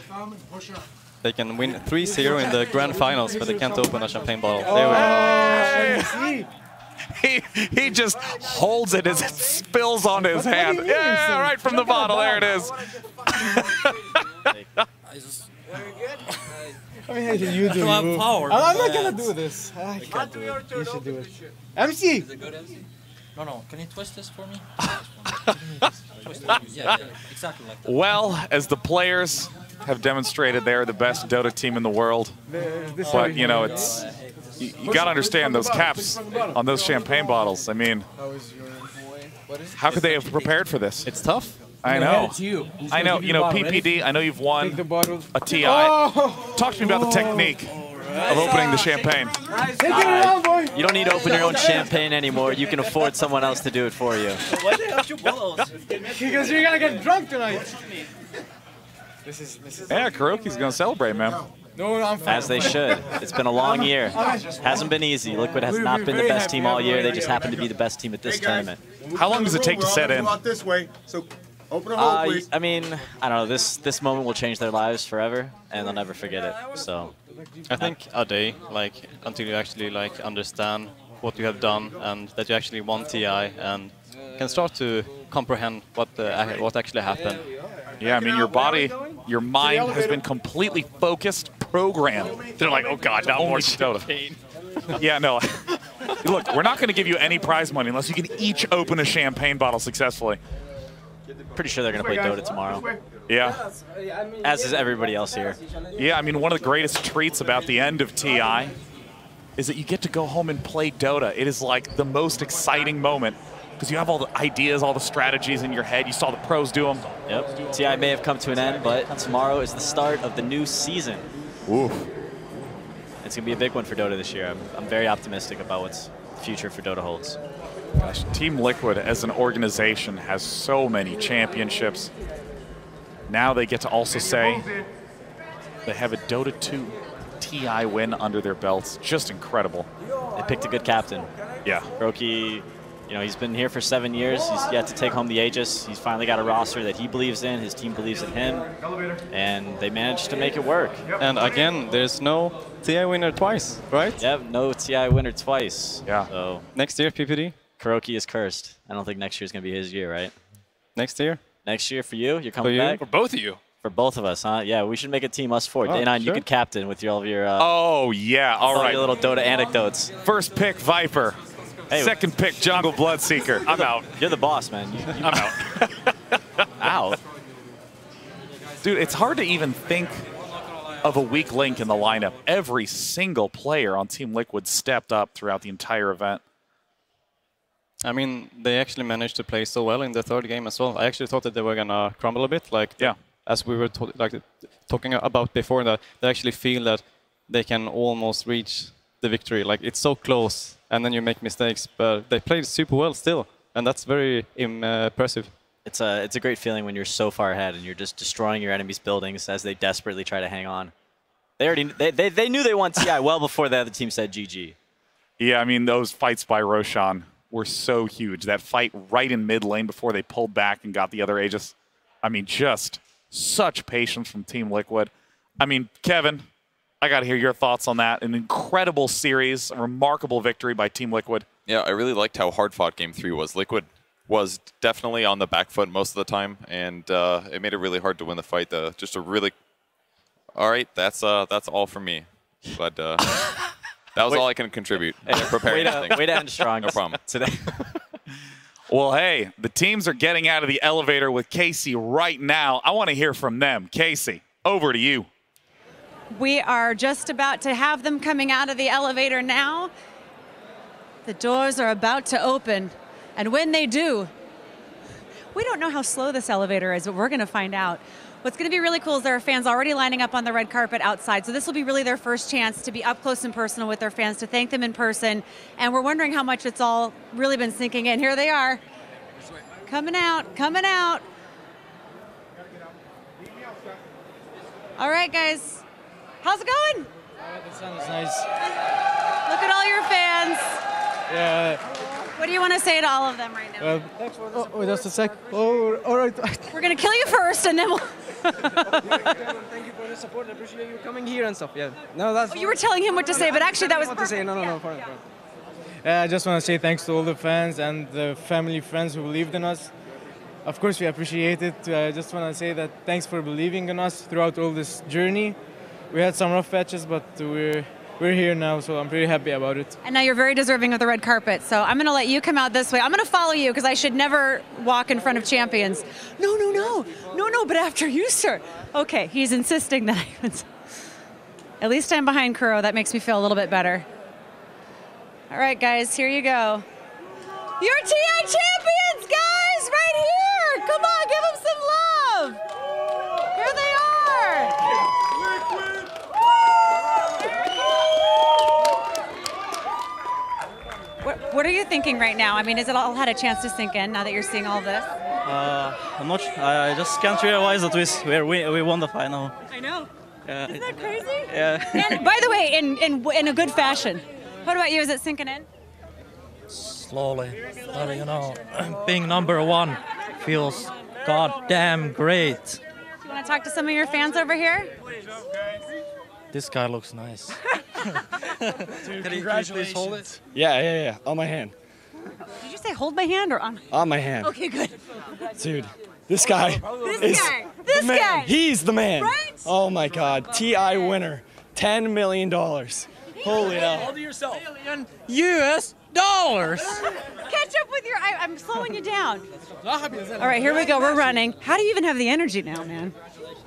They can win 3-0 in the grand finals, but they can't open a champagne bottle. There we go. He just holds it as it spills onto his hand. Yeah, right from the bottle. There it is. I mean, hey, you do. I have power. I'm not gonna do this. I can't do it. You should do it. MC. Is it good, MC? No. Can you twist this for me? Yeah, exactly like that. Well, as the players have demonstrated, they're the best Dota team in the world. But, you know, it's you got to understand those caps on those champagne bottles. I mean, how could they have prepared for this? It's tough. I know. I know. You know, PPD, I know you've won a TI. Talk to me about the technique of opening the champagne. You don't need to open your own champagne anymore. You can afford someone else to do it for you. Why do you have two bottles? Because you're gonna get drunk tonight. This is. Yeah, Kuroki's gonna celebrate, man. No, I'm fine. As they should. It's been a long year. Hasn't been easy. Liquid has not been the best team all year. They just happen to be the best team at this tournament. How long does it take to set in? This way, so open a hole, please. I mean, I don't know. This moment will change their lives forever, and they'll never forget it. So, I think a day, like, until you actually like understand what you have done and that you actually won TI and can start to comprehend what actually happened. Yeah, I mean, your body, your mind has been completely focused, programmed. They're like, oh God, not more champagne. Yeah, no. Look, we're not going to give you any prize money unless you can each open a champagne bottle successfully. Pretty sure they're going to play Dota tomorrow. Yeah. As is everybody else here. Yeah, I mean, one of the greatest treats about the end of TI is that you get to go home and play Dota. It is like the most exciting moment because you have all the ideas, all the strategies in your head. You saw the pros do them. Yep. TI may have come to an end, but tomorrow is the start of the new season. Oof. It's going to be a big one for Dota this year. I'm very optimistic about what's the future for Dota holds. Gosh, Team Liquid as an organization has so many championships. Now they get to also say they have a Dota 2 TI win under their belts. Just incredible. They picked a good captain. Yeah. Kuroki, you know, he's been here for 7 years. He's yet to take home the Aegis. He's finally got a roster that he believes in. His team believes in him. And they managed to make it work. And again, there's no TI winner twice, right? Yep, no TI winner twice. Yeah. So next year, PPD? Kuroki is cursed. I don't think next year's going to be his year, right? Next year? Next year for you? You're coming for you? back? For both of you. For both of us, huh? Yeah, we should make a team, us four. Oh, Day9, sure. you could captain with all of your... oh, yeah. All right. Your little Dota anecdotes. First pick, Viper. Hey, second pick, Jungle Bloodseeker. I'm out. You're the boss, man. I'm out. Out. Dude, it's hard to even think of a weak link in the lineup. Every single player on Team Liquid stepped up throughout the entire event. I mean, they actually managed to play so well in the third game as well. I actually thought that they were gonna crumble a bit, like as we were talking about before, that they actually feel that they can almost reach the victory. Like, it's so close, and then you make mistakes, but they played super well still, and that's very impressive. It's a great feeling when you're so far ahead and you're just destroying your enemy's buildings as they desperately try to hang on. They knew they won TI well before the other team said GG. Yeah, I mean, those fights by Roshan were so huge. That fight right in mid lane before they pulled back and got the other Aegis. I mean, just such patience from Team Liquid. I mean, Kevin, I got to hear your thoughts on that. An incredible series, a remarkable victory by Team Liquid. Yeah, I really liked how hard-fought Game 3 was. Liquid was definitely on the back foot most of the time, and it made it really hard to win the fight. Just a really... All right, that's all from me. But that was all I can contribute. Way to end strong. No problem. Today. Well, hey, the teams are getting out of the elevator with Casey right now. I want to hear from them. Casey, over to you. We are just about to have them coming out of the elevator now. The doors are about to open. And when they do, we don't know how slow this elevator is, but we're going to find out. What's going to be really cool is there are fans already lining up on the red carpet outside, so this will be really their first chance to be up close and personal with their fans, to thank them in person, and we're wondering how much it's all really been sinking in. Here they are. Coming out, coming out. All right, guys. How's it going? The sun is nice. Look at all your fans. Yeah. What do you want to say to all of them right now? Oh, just a sec. Oh, all right. We're going to kill you first, and then we'll... Thank you for the support. I appreciate you coming here and stuff. Yeah. No, that's. Oh, you were telling him what to say, but actually that was what to say. No, fine. Yeah, I just want to say thanks to all the fans and the family, friends who believed in us. Of course, we appreciate it. I just want to say that thanks for believing in us throughout all this journey. We had some rough patches, but we're here now, so I'm pretty happy about it. And now you're very deserving of the red carpet, so I'm going to let you come out this way. I'm going to follow you because I should never walk in front of champions. No, but after you, sir. Okay, he's insisting that I would. At least I'm behind Kuro. That makes me feel a little bit better. All right, guys, here you go. You're TI champions, guys, right here. Come on, give them some love. Here they are. What are you thinking right now? I mean, has it all had a chance to sink in now that you're seeing all this? I'm not. I just can't realize that we won the final. I know. Isn't that crazy? Yeah. And by the way, in a good fashion. What about you? Is it sinking in? Slowly, but you know, being #1 feels goddamn great. Do you want to talk to some of your fans over here? This guy looks nice. Can you please hold it? Yeah, on my hand. Did you say hold my hand or on? On my hand. Okay, good. Dude, this guy. This guy. He's the man. Right? Oh my God, TI winner, $10 million. Holy hell. Hold yourself. US dollars. Catch up with your. I'm slowing you down. All right, here we go. We're running. How do you even have the energy now, man?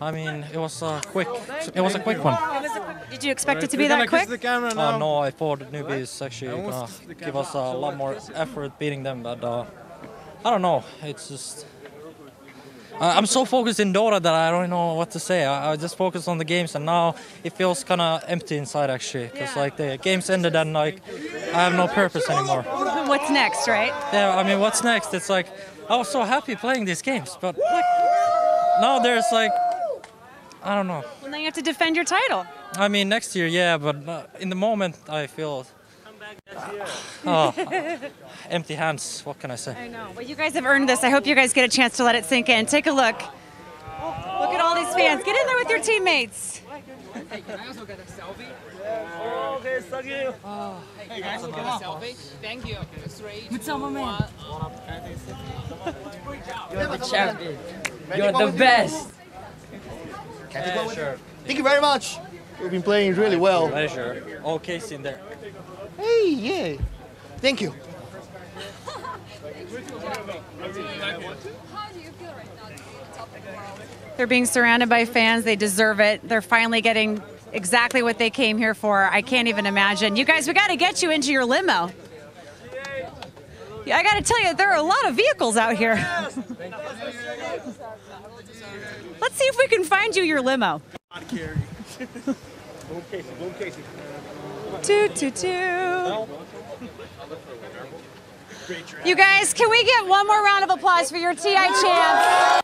I mean, it was quick. It was a quick one. Did you expect it to be that quick? No, I thought Newbee is actually gonna give us a lot more effort beating them, but I don't know. It's just I'm so focused in Dota that I don't know what to say. I just focus on the games, and now it feels kind of empty inside actually, because like the games ended and like I have no purpose anymore. What's next, right? Yeah, I mean, what's next? It's like I was so happy playing these games, but like, now there's like. I don't know. Well, now you have to defend your title. I mean, next year, yeah, but in the moment, I feel empty hands. What can I say? I know. Well, you guys have earned this. I hope you guys get a chance to let it sink in. Take a look. Look at all these fans. Get in there with your teammates. Hey, can I also get a selfie? Oh, okay, thank you. Hey guys, can I get a selfie? Thank you. 3, 2, 1. You're the champion. You're the best. Sure. Thank you very much. You've been playing really well. Pleasure. All case in there. Hey, yeah. Thank you. They're being surrounded by fans. They deserve it. They're finally getting exactly what they came here for. I can't even imagine. You guys, we got to get you into your limo. Yeah, I got to tell you, there are a lot of vehicles out here. Let's see if we can find you your limo. Toot. You guys, can we get one more round of applause for your TI champs?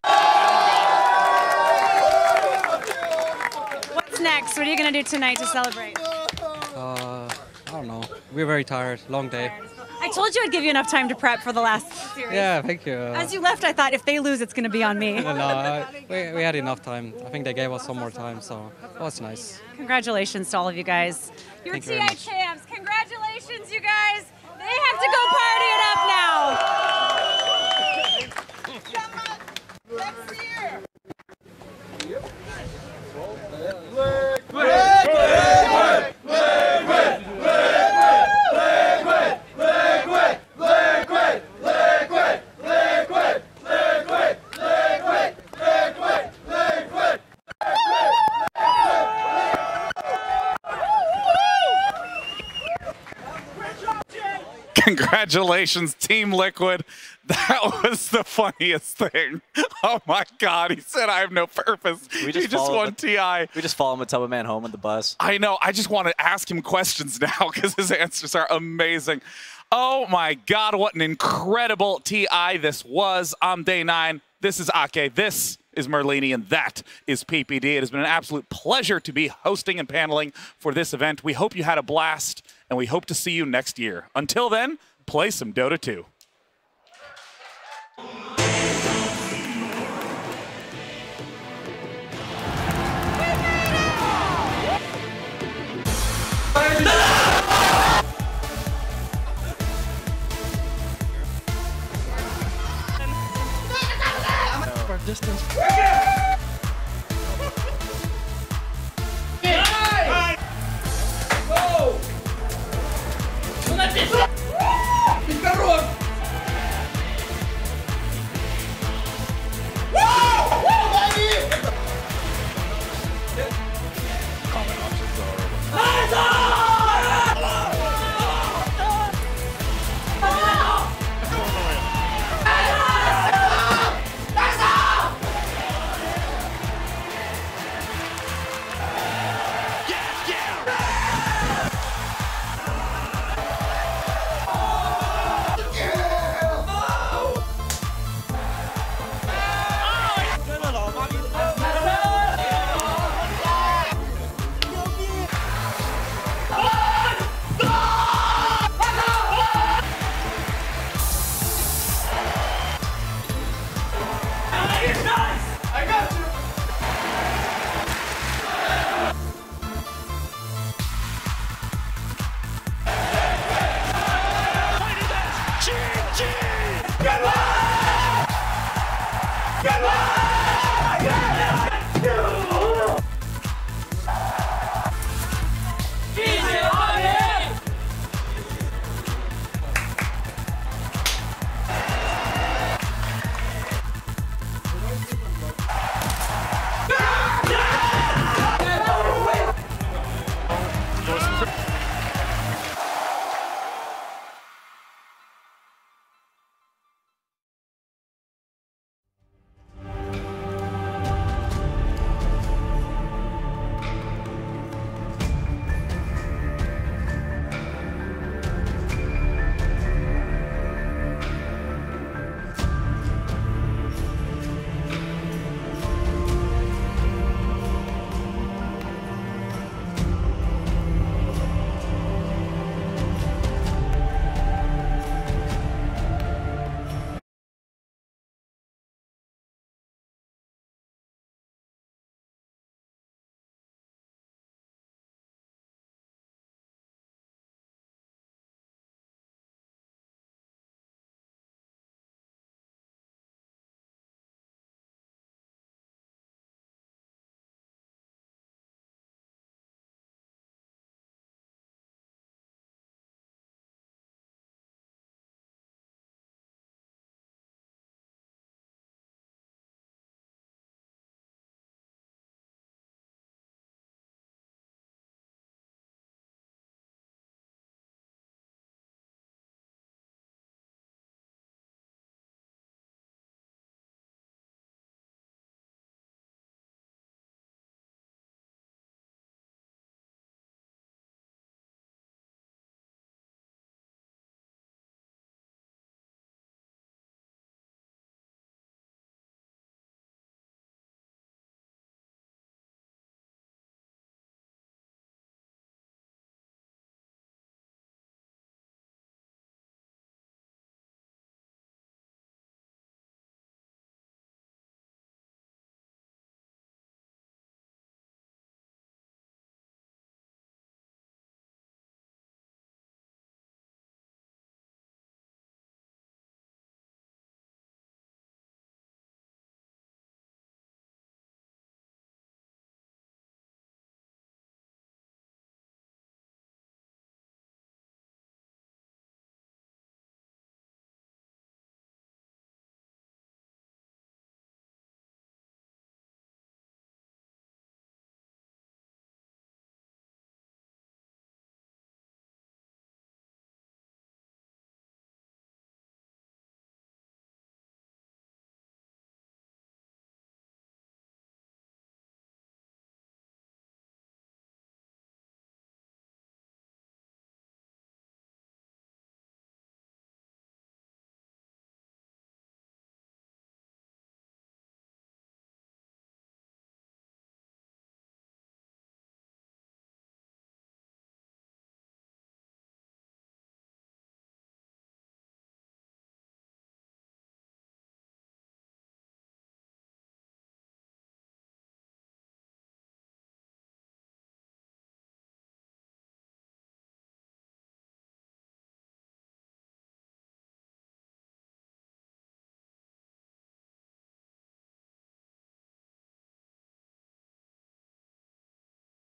What's next? What are you going to do tonight to celebrate? I don't know. We're very tired. Long day. I told you I'd give you enough time to prep for the last series. Yeah, thank you. As you left, I thought if they lose, it's going to be on me. No, we had enough time. I think they gave us some more time, so that was nice. Congratulations to all of you guys. Your Thank you very TI much. champs. Congratulations, you guys. They have to go party it up now. Congratulations, Team Liquid. That was the funniest thing. Oh my God, he said I have no purpose. He just won TI. We just follow Matoma Man home on the bus. I know, I just want to ask him questions now because his answers are amazing. Oh my God, what an incredible TI this was on day 9. This is Ake, this is Merlini, and that is PPD. It has been an absolute pleasure to be hosting and paneling for this event. We hope you had a blast, and we hope to see you next year. Until then, play some Dota 2. For distance.